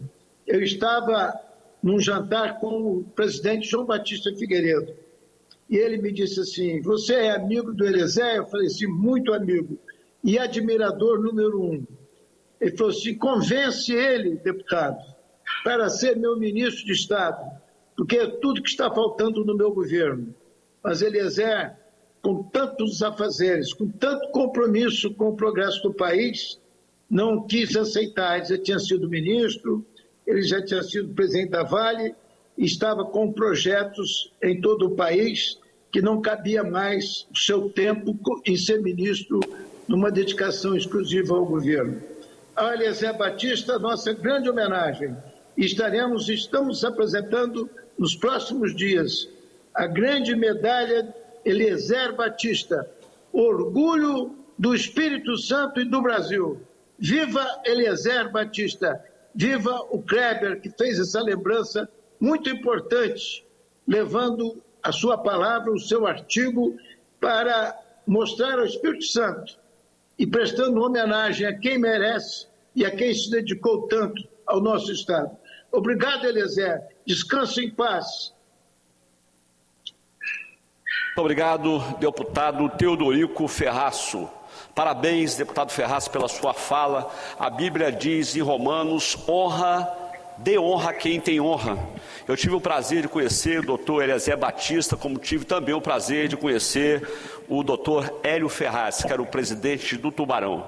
eu estava num jantar com o presidente João Batista Figueiredo, e ele me disse assim: você é amigo do Eliezer? Eu falei assim: muito amigo, e admirador número 1. Ele falou assim: convence ele, deputado, para ser meu ministro de Estado, porque é tudo que está faltando no meu governo. Mas Eliezer, com tantos afazeres, com tanto compromisso com o progresso do país, não quis aceitar. Ele já tinha sido ministro, ele já tinha sido presidente da Vale, e estava com projetos em todo o país que não cabia mais o seu tempo em ser ministro numa dedicação exclusiva ao governo. A Eliezer Batista, nossa grande homenagem. Estamos apresentando nos próximos dias a grande medalha Eliezer Batista, orgulho do Espírito Santo e do Brasil. Viva Eliezer Batista, viva o Kleber, que fez essa lembrança muito importante, levando a sua palavra, o seu artigo, para mostrar ao Espírito Santo e prestando homenagem a quem merece e a quem se dedicou tanto ao nosso Estado. Obrigado, Eliezer. Descanse em paz. Muito obrigado, deputado Teodorico Ferraço. Parabéns, deputado Ferraço, pela sua fala. A Bíblia diz em Romanos: dê honra a quem tem honra. Eu tive o prazer de conhecer o doutor Eliezer Batista, como tive também o prazer de conhecer o doutor Hélio Ferraz, que era o presidente do Tubarão.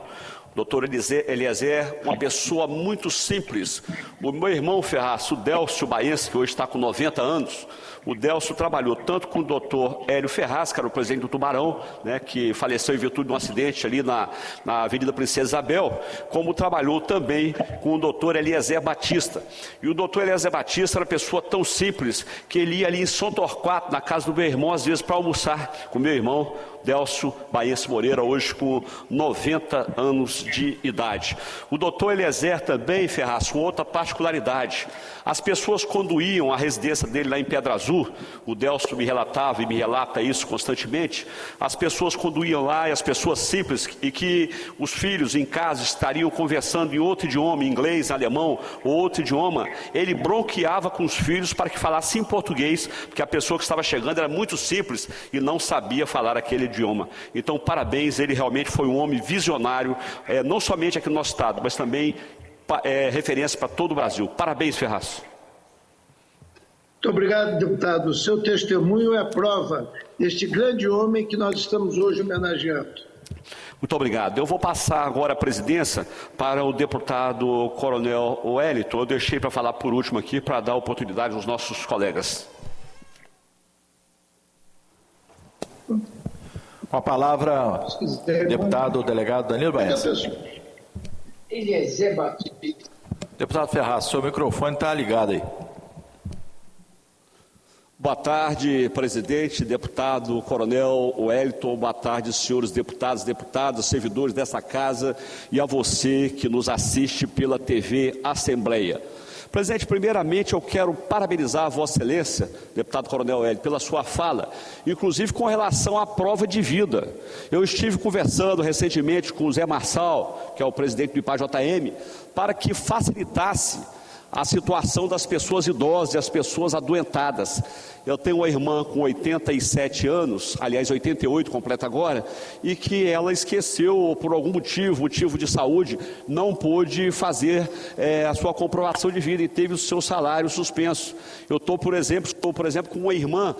Doutor Eliezer, uma pessoa muito simples. O meu irmão Ferraz, o Délcio Baense, que hoje está com 90 anos, o Délcio trabalhou tanto com o doutor Hélio Ferraz, que era o presidente do Tubarão, né, que faleceu em virtude de um acidente ali na Avenida Princesa Isabel, como trabalhou também com o doutor Eliezer Batista. E o doutor Eliezer Batista era uma pessoa tão simples que ele ia ali em São Torquato, na casa do meu irmão, às vezes para almoçar com meu irmão Délcio Baense Moreira, hoje com 90 anos de idade. O doutor Eliezer também, Ferraz, com outra particularidade. As pessoas, quando iam à residência dele lá em Pedra Azul, o Délcio me relatava e me relata isso constantemente, as pessoas quando iam lá, e as pessoas simples, e que os filhos em casa estariam conversando em outro idioma, inglês, alemão ou outro idioma, ele bronqueava com os filhos para que falassem em português, porque a pessoa que estava chegando era muito simples e não sabia falar aquele idioma. Então, parabéns, ele realmente foi um homem visionário, não somente aqui no nosso estado, mas também referência para todo o Brasil. Parabéns, Ferraz. Muito obrigado, deputado. O seu testemunho é a prova deste grande homem que nós estamos hoje homenageando. Muito obrigado. Eu vou passar agora a presidência para o deputado Coronel Wellington. Eu deixei para falar por último aqui, para dar oportunidade aos nossos colegas. Com a palavra, deputado delegado Danilo Baense. Eliezer Batista. Deputado Ferraz, seu microfone está ligado aí. Boa tarde, presidente, deputado Coronel Wellington, boa tarde, senhores deputados, deputadas, servidores dessa casa e a você que nos assiste pela TV Assembleia. Presidente, primeiramente eu quero parabenizar a Vossa Excelência, deputado Coronel Wellington, pela sua fala, inclusive com relação à prova de vida. Eu estive conversando recentemente com o Zé Marçal, que é o presidente do IPAJM, para que facilitasse a situação das pessoas idosas e as pessoas adoentadas. Eu tenho uma irmã com 87 anos, aliás 88 completa agora, e que ela esqueceu por algum motivo de saúde, não pôde fazer a sua comprovação de vida e teve o seu salário suspenso. Eu estou, por exemplo, com uma irmã,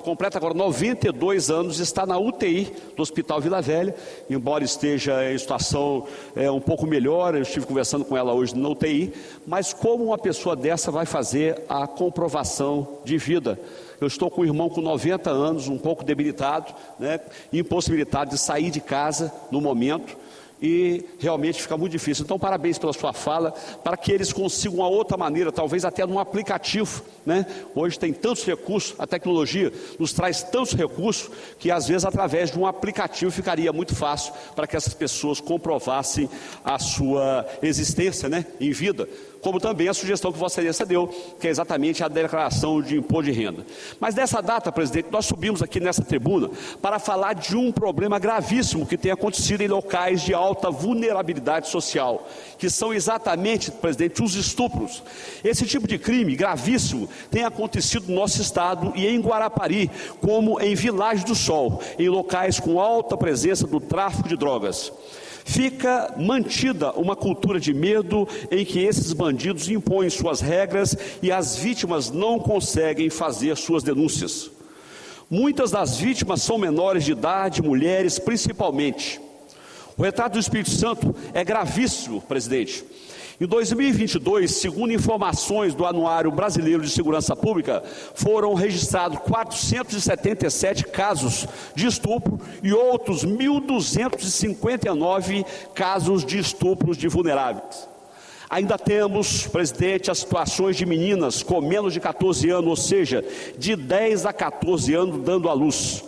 completa agora 92 anos, está na UTI do Hospital Vila Velha, embora esteja em situação um pouco melhor, eu estive conversando com ela hoje na UTI, mas como uma pessoa dessa vai fazer a comprovação de vida? Eu estou com um irmão com 90 anos, um pouco debilitado, né, impossibilitado de sair de casa no momento, e realmente fica muito difícil. Então, parabéns pela sua fala, para que eles consigam uma outra maneira, talvez até num aplicativo, né? Hoje tem tantos recursos, a tecnologia nos traz tantos recursos, que às vezes através de um aplicativo ficaria muito fácil para que essas pessoas comprovassem a sua existência, né, em vida. como também a sugestão que Vossa Excelência deu, que é exatamente a declaração de imposto de renda. Mas nessa data, presidente, nós subimos aqui nessa tribuna para falar de um problema gravíssimo que tem acontecido em locais de alta vulnerabilidade social, que são exatamente, presidente, os estupros. Esse tipo de crime gravíssimo tem acontecido no nosso estado e em Guarapari, como em Vilagem do Sol, em locais com alta presença do tráfico de drogas. Fica mantida uma cultura de medo em que esses bandidos impõem suas regras e as vítimas não conseguem fazer suas denúncias. Muitas das vítimas são menores de idade, mulheres principalmente. O retrato do Espírito Santo é gravíssimo, presidente. Em 2022, segundo informações do Anuário Brasileiro de Segurança Pública, foram registrados 477 casos de estupro e outros 1.259 casos de estupros de vulneráveis. Ainda temos, presidente, as situações de meninas com menos de 14 anos, ou seja, de 10 a 14 anos dando à luz.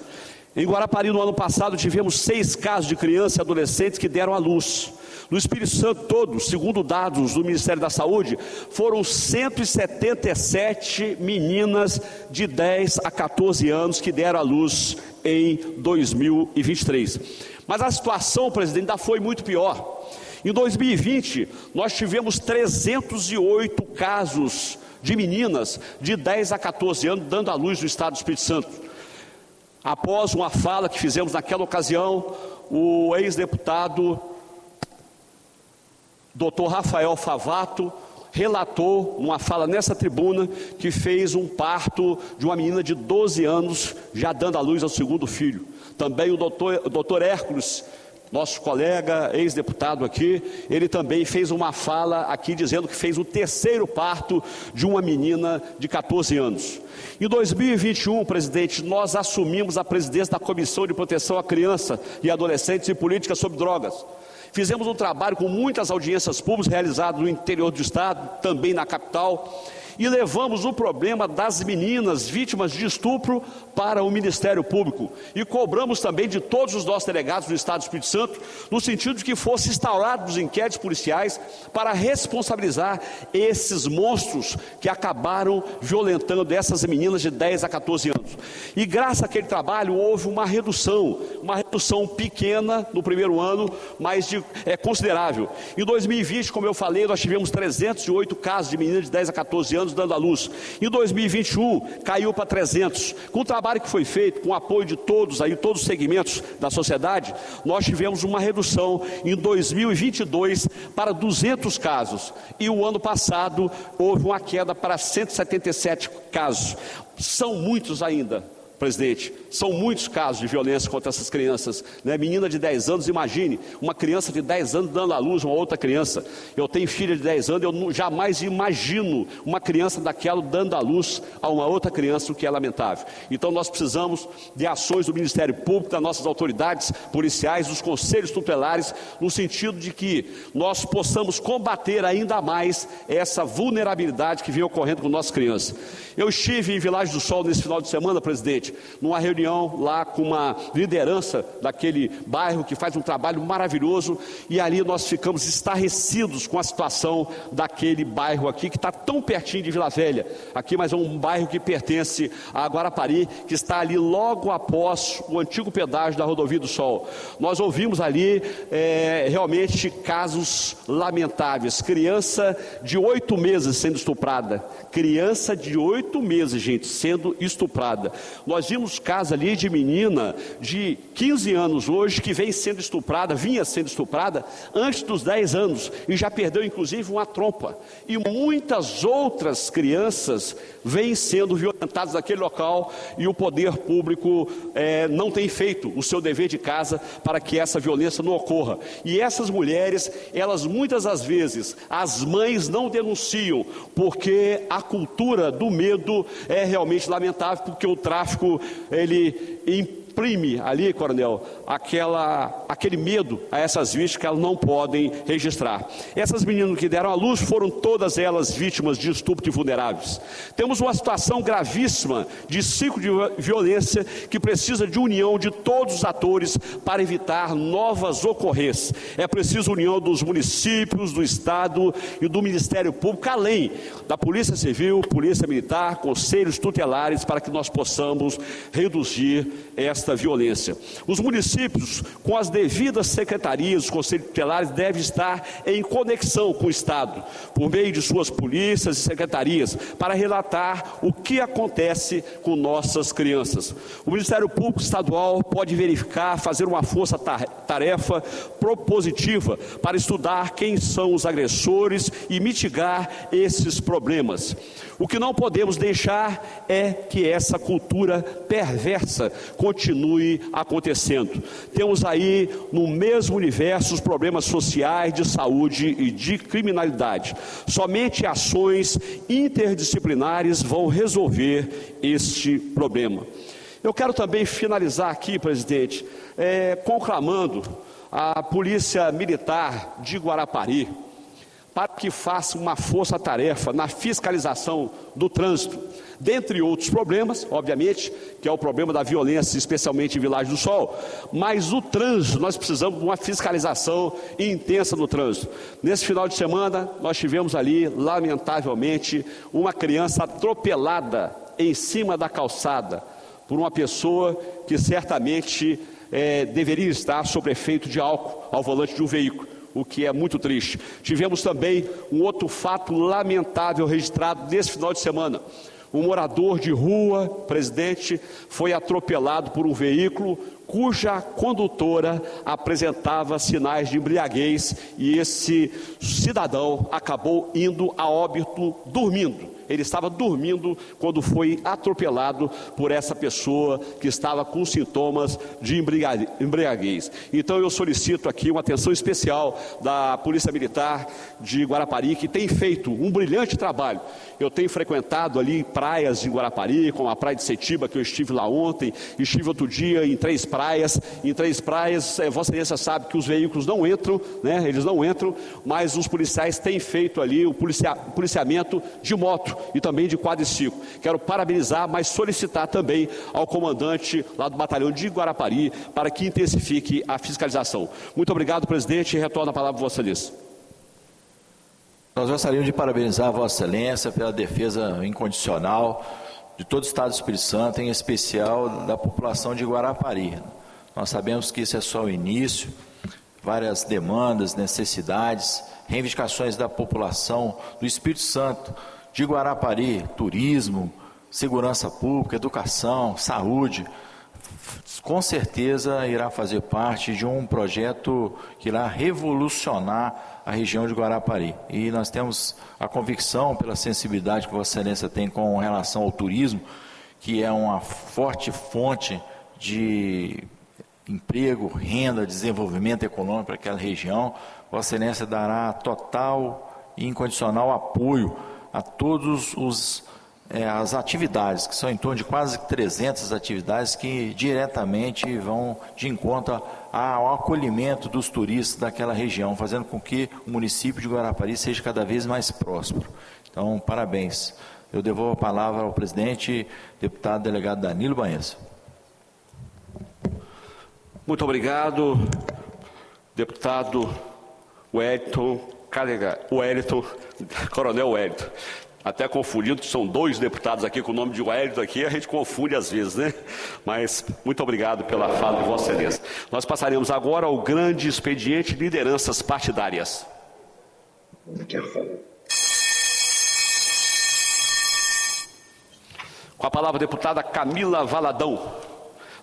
Em Guarapari, no ano passado, tivemos 6 casos de crianças e adolescentes que deram à luz. No Espírito Santo todo, segundo dados do Ministério da Saúde, foram 177 meninas de 10 a 14 anos que deram à luz em 2023. Mas a situação, presidente, ainda foi muito pior. Em 2020, nós tivemos 308 casos de meninas de 10 a 14 anos dando à luz no estado do Espírito Santo. Após uma fala que fizemos naquela ocasião, o ex-deputado Dr. Rafael Favato relatou, numa fala nessa tribuna, que fez um parto de uma menina de 12 anos, já dando à luz ao segundo filho. Também o doutor Hércules, nosso colega, ex-deputado aqui, ele também fez uma fala aqui dizendo que fez o 3º parto de uma menina de 14 anos. Em 2021, presidente, nós assumimos a presidência da Comissão de Proteção à Criança e Adolescentes e Políticas sobre Drogas. Fizemos um trabalho com muitas audiências públicas realizadas no interior do estado, também na capital, e levamos o problema das meninas vítimas de estupro para o Ministério Público e cobramos também de todos os nossos delegados do Estado do Espírito Santo, no sentido de que fossem instaurados inquéritos policiais para responsabilizar esses monstros que acabaram violentando essas meninas de 10 a 14 anos. E graças àquele trabalho houve uma redução pequena no primeiro ano, mas considerável. Em 2020, como eu falei, nós tivemos 308 casos de meninas de 10 a 14 anos dando à luz. Em 2021 caiu para 300. Com o trabalho que foi feito, com o apoio de todos os segmentos da sociedade, nós tivemos uma redução em 2022 para 200 casos. E o ano passado houve uma queda para 177 casos. São muitos ainda, presidente, são muitos casos de violência contra essas crianças, né? Menina de 10 anos, imagine, uma criança de 10 anos dando à luz uma outra criança. Eu tenho filha de 10 anos, eu jamais imagino uma criança daquela dando à luz a uma outra criança, o que é lamentável. Então nós precisamos de ações do Ministério Público, das nossas autoridades policiais, dos conselhos tutelares, no sentido de que nós possamos combater ainda mais essa vulnerabilidade que vem ocorrendo com nossas crianças. Eu estive em Vilagem do Sol nesse final de semana, presidente, numa reunião lá com uma liderança daquele bairro que faz um trabalho maravilhoso, e ali nós ficamos estarrecidos com a situação daquele bairro aqui, que está tão pertinho de Vila Velha, aqui, mas é um bairro que pertence a Guarapari, que está ali logo após o antigo pedágio da Rodovia do Sol. Nós ouvimos ali realmente casos lamentáveis, criança de 8 meses sendo estuprada, criança de 8 meses, gente, sendo estuprada. Nós vimos casos ali de menina de 15 anos hoje que vinha sendo estuprada antes dos 10 anos e já perdeu inclusive uma trompa. E muitas outras crianças vêm sendo violentadas naquele local e o poder público não tem feito o seu dever de casa para que essa violência não ocorra. E essas mulheres, elas muitas das vezes, as mães não denunciam porque a cultura do medo é realmente lamentável, porque o tráfico ele imprime ali, coronel, aquele medo a essas vítimas que elas não podem registrar. Essas meninas que deram à luz foram todas elas vítimas de estupro de vulneráveis. Temos uma situação gravíssima de ciclo de violência que precisa de união de todos os atores para evitar novas ocorrências. É preciso união dos municípios, do Estado e do Ministério Público, além da Polícia Civil, Polícia Militar, conselhos tutelares, para que nós possamos reduzir esta violência. Os municípios, com as devidas secretarias, os conselhos tutelares, devem estar em conexão com o Estado, por meio de suas polícias e secretarias, para relatar o que acontece com nossas crianças. O Ministério Público Estadual pode verificar, fazer uma força-tarefa propositiva para estudar quem são os agressores e mitigar esses problemas. O que não podemos deixar é que essa cultura perversa continue acontecendo. Temos aí no mesmo universo os problemas sociais, de saúde e de criminalidade. Somente ações interdisciplinares vão resolver este problema. Eu quero também finalizar aqui, presidente, conclamando a Polícia Militar de Guarapari para que faça uma força-tarefa na fiscalização do trânsito, dentre outros problemas, obviamente, que é o problema da violência, especialmente em Vilagens do Sol, mas o trânsito, nós precisamos de uma fiscalização intensa no trânsito. Nesse final de semana, nós tivemos ali, lamentavelmente, uma criança atropelada em cima da calçada por uma pessoa que certamente deveria estar sob efeito de álcool ao volante de um veículo, o que é muito triste. Tivemos também um outro fato lamentável registrado nesse final de semana. Um morador de rua, presidente, foi atropelado por um veículo cuja condutora apresentava sinais de embriaguez e esse cidadão acabou indo a óbito dormindo. Ele estava dormindo quando foi atropelado por essa pessoa que estava com sintomas de embriaguez. Então eu solicito aqui uma atenção especial da Polícia Militar de Guarapari, que tem feito um brilhante trabalho. Eu tenho frequentado ali praias de Guarapari, como a praia de Setiba, que eu estive lá ontem, estive outro dia em Três Praias. Em Três Praias, Vossa Excelência sabe que os veículos não entram, né? Eles não entram, mas os policiais têm feito ali o policiamento de moto e também de quadriciclo. Quero parabenizar, mas solicitar também ao comandante lá do batalhão de Guarapari para que intensifique a fiscalização. Muito obrigado, presidente, e retorno a palavra a Vossa Excelência. Nós gostaríamos de parabenizar a Vossa Excelência pela defesa incondicional de todo o Estado do Espírito Santo, em especial da população de Guarapari. Nós sabemos que isso é só o início, várias demandas, necessidades, reivindicações da população do Espírito Santo, de Guarapari, turismo, segurança pública, educação, saúde, com certeza irá fazer parte de um projeto que irá revolucionar a região de Guarapari. E nós temos a convicção, pela sensibilidade que Vossa Excelência tem com relação ao turismo, que é uma forte fonte de emprego, renda, desenvolvimento econômico para aquela região. Vossa Excelência dará total e incondicional apoio a todos as atividades, que são em torno de quase 300 atividades que diretamente vão de encontro ao acolhimento dos turistas daquela região, fazendo com que o município de Guarapari seja cada vez mais próspero. Então, parabéns. Eu devolvo a palavra ao presidente, deputado delegado Danilo Baença. Muito obrigado, deputado Coronel Wellington. Até confundido, são dois deputados aqui com o nome de Wellington aqui, a gente confunde às vezes, né? Mas muito obrigado pela fala de Vossa Excelência. Nós passaremos agora ao grande expediente de lideranças partidárias. Com a palavra a deputada Camila Valadão.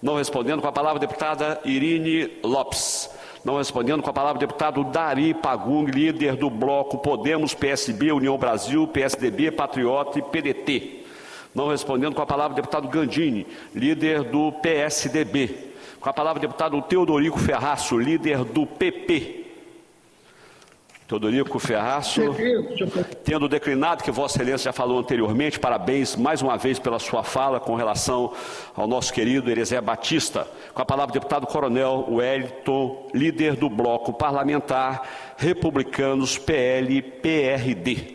Não respondendo, com a palavra a deputada Irine Lopes. Não respondendo, com a palavra o deputado Dari Pagung, líder do bloco Podemos, PSB, União Brasil, PSDB, Patriota e PDT. Não respondendo, com a palavra o deputado Gandini, líder do PSDB. Com a palavra o deputado Teodorico Ferraço, líder do PP. Teodorico Ferraço, tendo declinado que Vossa Excelência já falou anteriormente, parabéns mais uma vez pela sua fala com relação ao nosso querido Elisé Batista. Com a palavra o deputado Coronel Wellington, líder do bloco parlamentar Republicanos PL-PRD.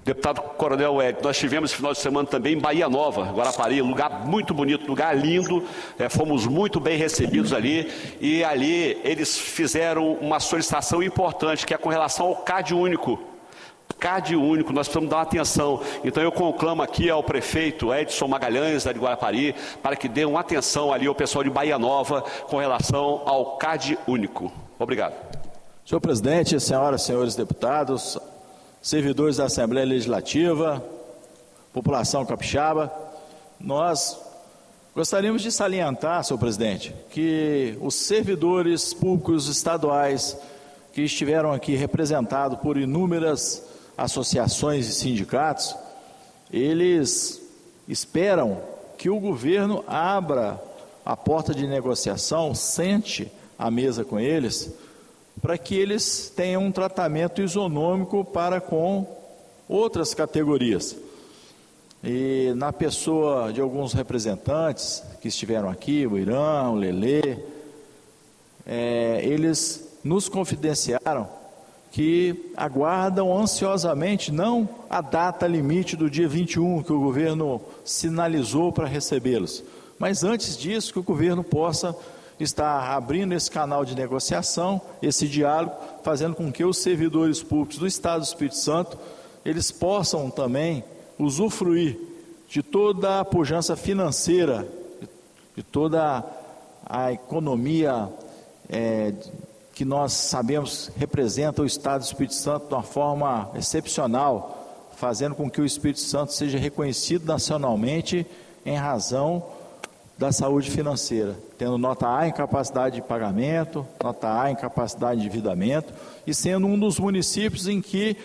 Deputado Coronel Wellington, nós tivemos esse final de semana também em Bahia Nova, Guarapari, lugar muito bonito, lugar lindo, fomos muito bem recebidos ali, e ali eles fizeram uma solicitação importante, que é com relação ao CAD único. CAD único, nós precisamos dar uma atenção. Então eu conclamo aqui ao prefeito Edson Magalhães, da de Guarapari, para que dê uma atenção ali ao pessoal de Bahia Nova com relação ao CAD único. Obrigado. Senhor presidente, senhoras e senhores deputados, servidores da Assembleia Legislativa, população capixaba, nós gostaríamos de salientar, senhor presidente, que os servidores públicos estaduais que estiveram aqui representados por inúmeras associações e sindicatos, eles esperam que o governo abra a porta de negociação, sente à mesa com eles, para que eles tenham um tratamento isonômico para com outras categorias. E na pessoa de alguns representantes que estiveram aqui, o Irã, o Lelê, eles nos confidenciaram que aguardam ansiosamente, não a data limite do dia 21, que o governo sinalizou para recebê-los, mas antes disso que o governo possa está abrindo esse canal de negociação, esse diálogo, fazendo com que os servidores públicos do Estado do Espírito Santo, eles possam também usufruir de toda a pujança financeira, de toda a economia que nós sabemos representa o Estado do Espírito Santo de uma forma excepcional, fazendo com que o Espírito Santo seja reconhecido nacionalmente em razão da saúde financeira, tendo nota A em capacidade de pagamento, nota A em capacidade de endividamento, e sendo um dos municípios em que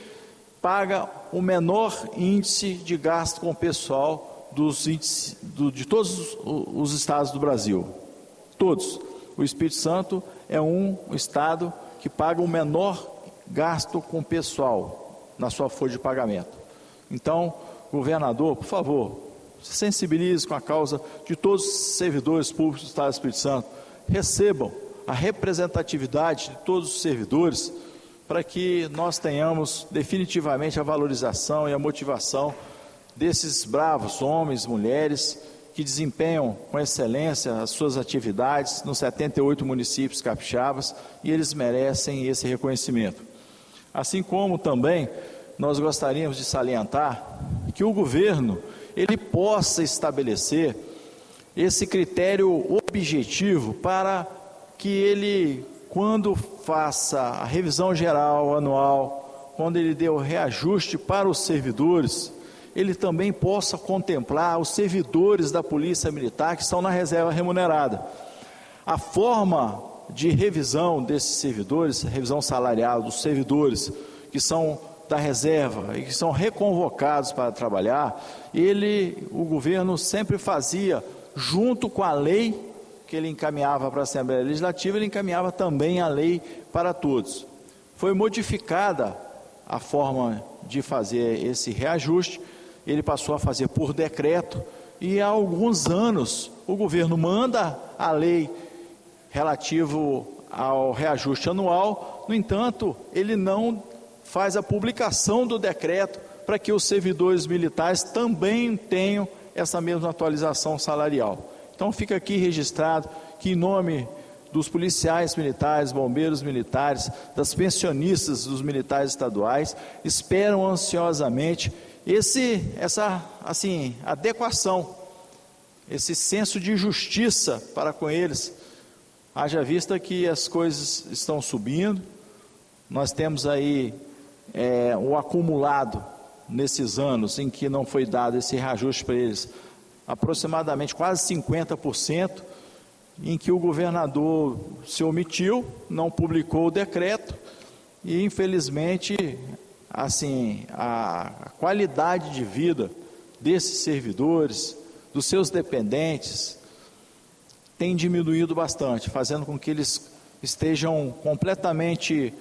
paga o menor índice de gasto com o pessoal de todos os estados do Brasil. Todos. O Espírito Santo é um estado que paga o menor gasto com o pessoal na sua folha de pagamento. Então, governador, por favor, se sensibilize com a causa de todos os servidores públicos do Estado do Espírito Santo, recebam a representatividade de todos os servidores para que nós tenhamos definitivamente a valorização e a motivação desses bravos homens, mulheres que desempenham com excelência as suas atividades nos 78 municípios capixabas, e eles merecem esse reconhecimento. Assim como também nós gostaríamos de salientar que o governo ele possa estabelecer esse critério objetivo para que ele, quando faça a revisão geral anual, quando ele dê o reajuste para os servidores, ele também possa contemplar os servidores da Polícia Militar que estão na reserva remunerada. A forma de revisão desses servidores, revisão salarial dos servidores que são da reserva e que são reconvocados para trabalhar, o governo sempre fazia, junto com a lei que ele encaminhava para a Assembleia Legislativa, ele encaminhava também a lei para todos. Foi modificada a forma de fazer esse reajuste, ele passou a fazer por decreto, e há alguns anos o governo manda a lei relativo ao reajuste anual, no entanto, ele não faz a publicação do decreto para que os servidores militares também tenham essa mesma atualização salarial. Então fica aqui registrado que, em nome dos policiais militares, bombeiros militares, das pensionistas dos militares estaduais, esperam ansiosamente essa adequação, esse senso de justiça para com eles, haja vista que as coisas estão subindo. Nós temos aí o acumulado nesses anos em que não foi dado esse reajuste para eles, aproximadamente quase 50%, em que o governador se omitiu, não publicou o decreto, e infelizmente a qualidade de vida desses servidores, dos seus dependentes, tem diminuído bastante, fazendo com que eles estejam completamente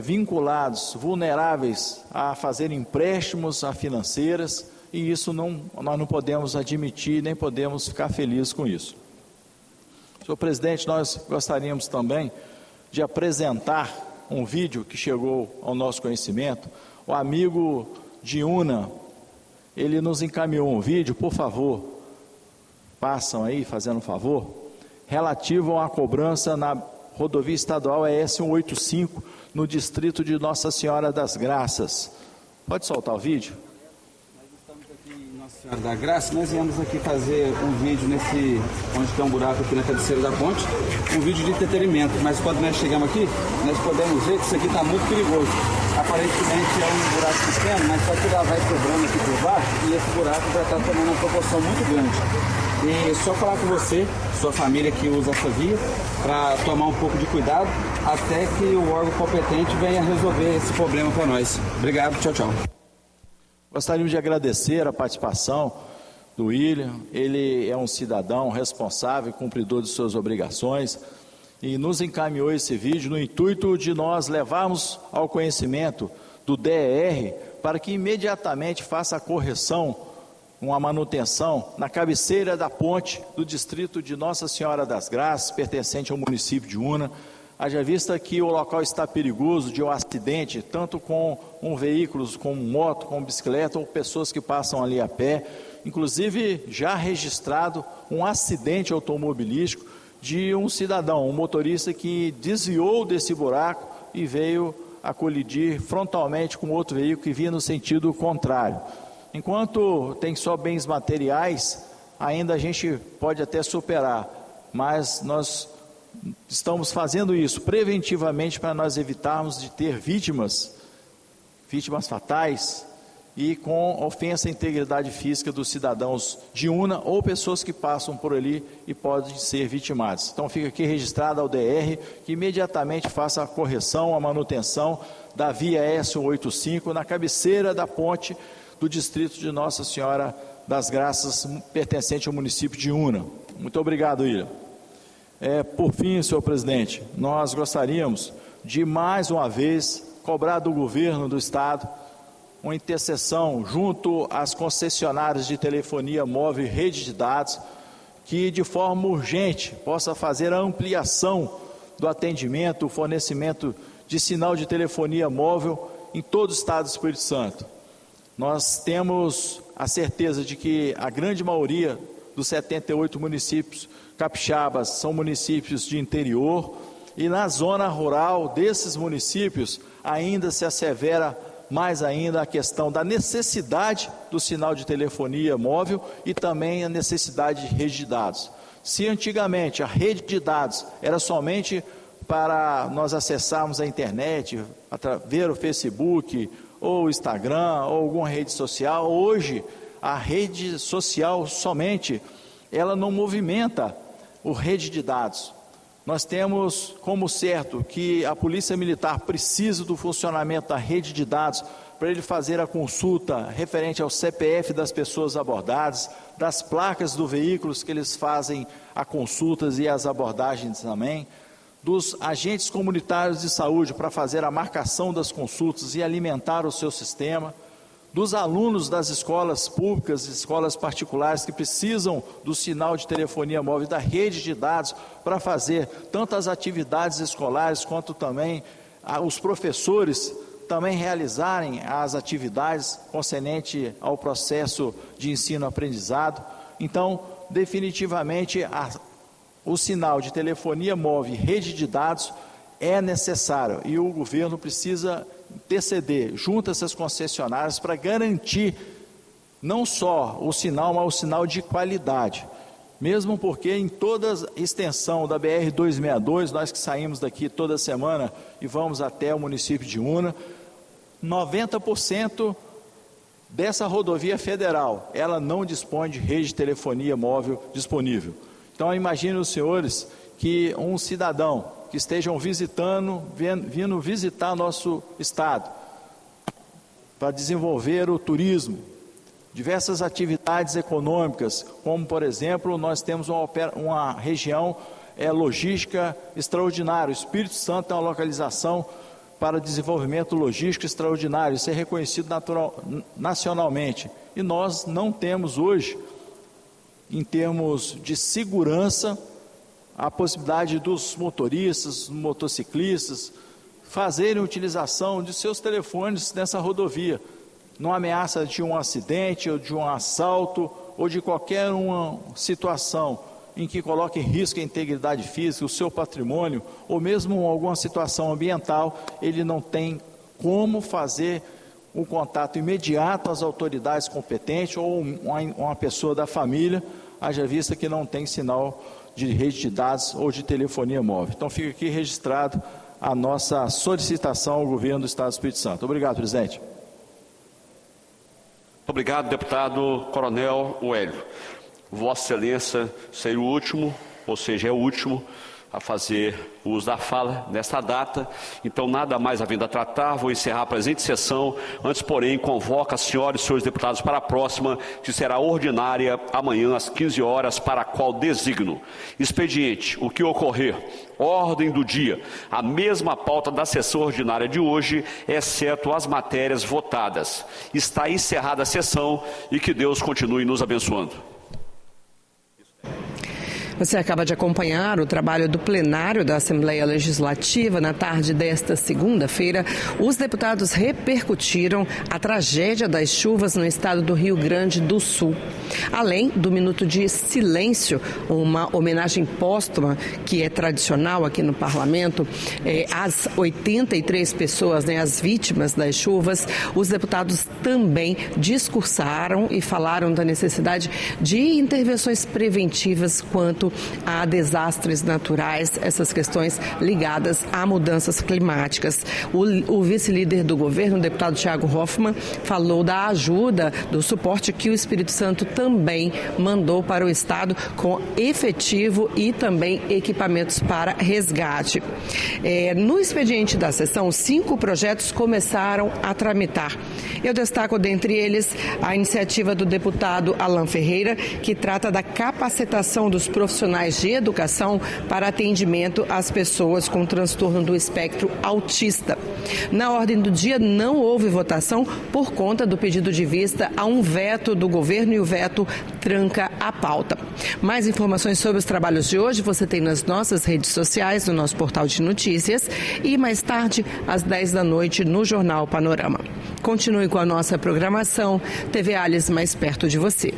vinculados, vulneráveis a fazer empréstimos a financeiras, e isso nós não podemos admitir, nem podemos ficar felizes com isso. Senhor presidente, nós gostaríamos também de apresentar um vídeo que chegou ao nosso conhecimento. O amigo Diuna, ele nos encaminhou um vídeo, por favor, passam aí, fazendo um favor, relativo a uma cobrança na rodovia estadual ES 185, no distrito de Nossa Senhora das Graças. Pode soltar o vídeo? Nós estamos aqui em Nossa Senhora da Graça, nós viemos aqui fazer um vídeo onde tem um buraco aqui na cabeceira da ponte, um vídeo de entretenimento, mas quando nós chegamos aqui, nós podemos ver que isso aqui está muito perigoso. Aparentemente é um buraco pequeno, mas só que ela vai quebrando aqui por baixo e esse buraco já está tomando uma proporção muito grande. E só falar com você, sua família que usa essa via, para tomar um pouco de cuidado até que o órgão competente venha resolver esse problema para nós. Obrigado, tchau, tchau. Gostaríamos de agradecer a participação do William. Ele é um cidadão responsável, cumpridor de suas obrigações, e nos encaminhou esse vídeo no intuito de nós levarmos ao conhecimento do DER para que imediatamente faça a correção, uma manutenção na cabeceira da ponte do distrito de Nossa Senhora das Graças, pertencente ao município de Una. Haja vista que o local está perigoso de um acidente, tanto com veículos, com moto, com bicicleta, ou pessoas que passam ali a pé. Inclusive, já registrado um acidente automobilístico de um cidadão, um motorista que desviou desse buraco e veio a colidir frontalmente com outro veículo que vinha no sentido contrário. Enquanto tem só bens materiais, ainda a gente pode até superar, mas nós estamos fazendo isso preventivamente para nós evitarmos de ter vítimas fatais e com ofensa à integridade física dos cidadãos de Una ou pessoas que passam por ali e podem ser vitimadas. Então fica aqui registrado ao DR que imediatamente faça a correção, a manutenção da via S185 na cabeceira da ponte do distrito de Nossa Senhora das Graças, pertencente ao município de Una. Muito obrigado, William. Por fim, senhor presidente, nós gostaríamos de mais uma vez cobrar do governo do estado uma intercessão junto às concessionárias de telefonia móvel e rede de dados, que de forma urgente possa fazer a ampliação do atendimento, o fornecimento de sinal de telefonia móvel em todo o estado do Espírito Santo. Nós temos a certeza de que a grande maioria dos 78 municípios capixabas são municípios de interior, e na zona rural desses municípios ainda se assevera mais ainda a questão da necessidade do sinal de telefonia móvel e também a necessidade de rede de dados. Se antigamente a rede de dados era somente para nós acessarmos a internet, ver o Facebook, ou Instagram, ou alguma rede social, hoje a rede social somente, ela não movimenta o rede de dados. Nós temos como certo que a Polícia Militar precisa do funcionamento da rede de dados para ele fazer a consulta referente ao CPF das pessoas abordadas, das placas dos veículos que eles fazem a consultas e as abordagens também, dos agentes comunitários de saúde para fazer a marcação das consultas e alimentar o seu sistema, dos alunos das escolas públicas e escolas particulares que precisam do sinal de telefonia móvel e da rede de dados para fazer tanto as atividades escolares quanto também os professores também realizarem as atividades concernentes ao processo de ensino-aprendizado. Então, definitivamente, o sinal de telefonia móvel e rede de dados é necessário e o governo precisa interceder junto a essas concessionárias para garantir não só o sinal, mas o sinal de qualidade. Mesmo porque em toda a extensão da BR-262, nós que saímos daqui toda semana e vamos até o município de Una, 90% dessa rodovia federal, ela não dispõe de rede de telefonia móvel disponível. Então, imagine os senhores que um cidadão que estejam vindo visitar nosso estado para desenvolver o turismo, diversas atividades econômicas, como por exemplo, nós temos uma região logística extraordinária. O Espírito Santo é uma localização para desenvolvimento logístico extraordinário, isso é reconhecido nacionalmente. E nós não temos hoje, em termos de segurança, a possibilidade dos motoristas, motociclistas, fazerem utilização de seus telefones nessa rodovia. Não ameaça de um acidente, ou de um assalto, ou de qualquer uma situação em que coloque em risco a integridade física, o seu patrimônio, ou mesmo alguma situação ambiental, ele não tem como fazer um contato imediato às autoridades competentes ou uma pessoa da família, haja vista que não tem sinal de rede de dados ou de telefonia móvel. Então fica aqui registrado a nossa solicitação ao governo do Estado do Espírito Santo. Obrigado, presidente. Muito obrigado, deputado Coronel Wélio. Vossa Excelência seria o último, ou seja, é o último a fazer uso da fala nesta data. Então, nada mais havendo a tratar, vou encerrar a presente sessão. Antes, porém, convoco as senhoras e senhores deputados para a próxima, que será ordinária amanhã às 15 horas, para a qual designo. Expediente, o que ocorrer. Ordem do dia, a mesma pauta da sessão ordinária de hoje, exceto as matérias votadas. Está encerrada a sessão e que Deus continue nos abençoando. Você acaba de acompanhar o trabalho do plenário da Assembleia Legislativa. Na tarde desta segunda-feira, os deputados repercutiram a tragédia das chuvas no estado do Rio Grande do Sul. Além do minuto de silêncio, uma homenagem póstuma que é tradicional aqui no parlamento, às 83 pessoas, as vítimas das chuvas, os deputados também discursaram e falaram da necessidade de intervenções preventivas quanto a desastres naturais, essas questões ligadas a mudanças climáticas. O vice-líder do governo, o deputado Thiago Hoffmann, falou da ajuda, do suporte que o Espírito Santo também mandou para o estado com efetivo e também equipamentos para resgate. No expediente da sessão, 5 projetos começaram a tramitar. Eu destaco dentre eles a iniciativa do deputado Alan Ferreira, que trata da capacitação dos profissionais de educação para atendimento às pessoas com transtorno do espectro autista. Na ordem do dia, não houve votação por conta do pedido de vista a um veto do governo, e o veto tranca a pauta. Mais informações sobre os trabalhos de hoje você tem nas nossas redes sociais, no nosso portal de notícias, e mais tarde, às 10 da noite, no Jornal Panorama. Continue com a nossa programação. TV Alice, mais perto de você.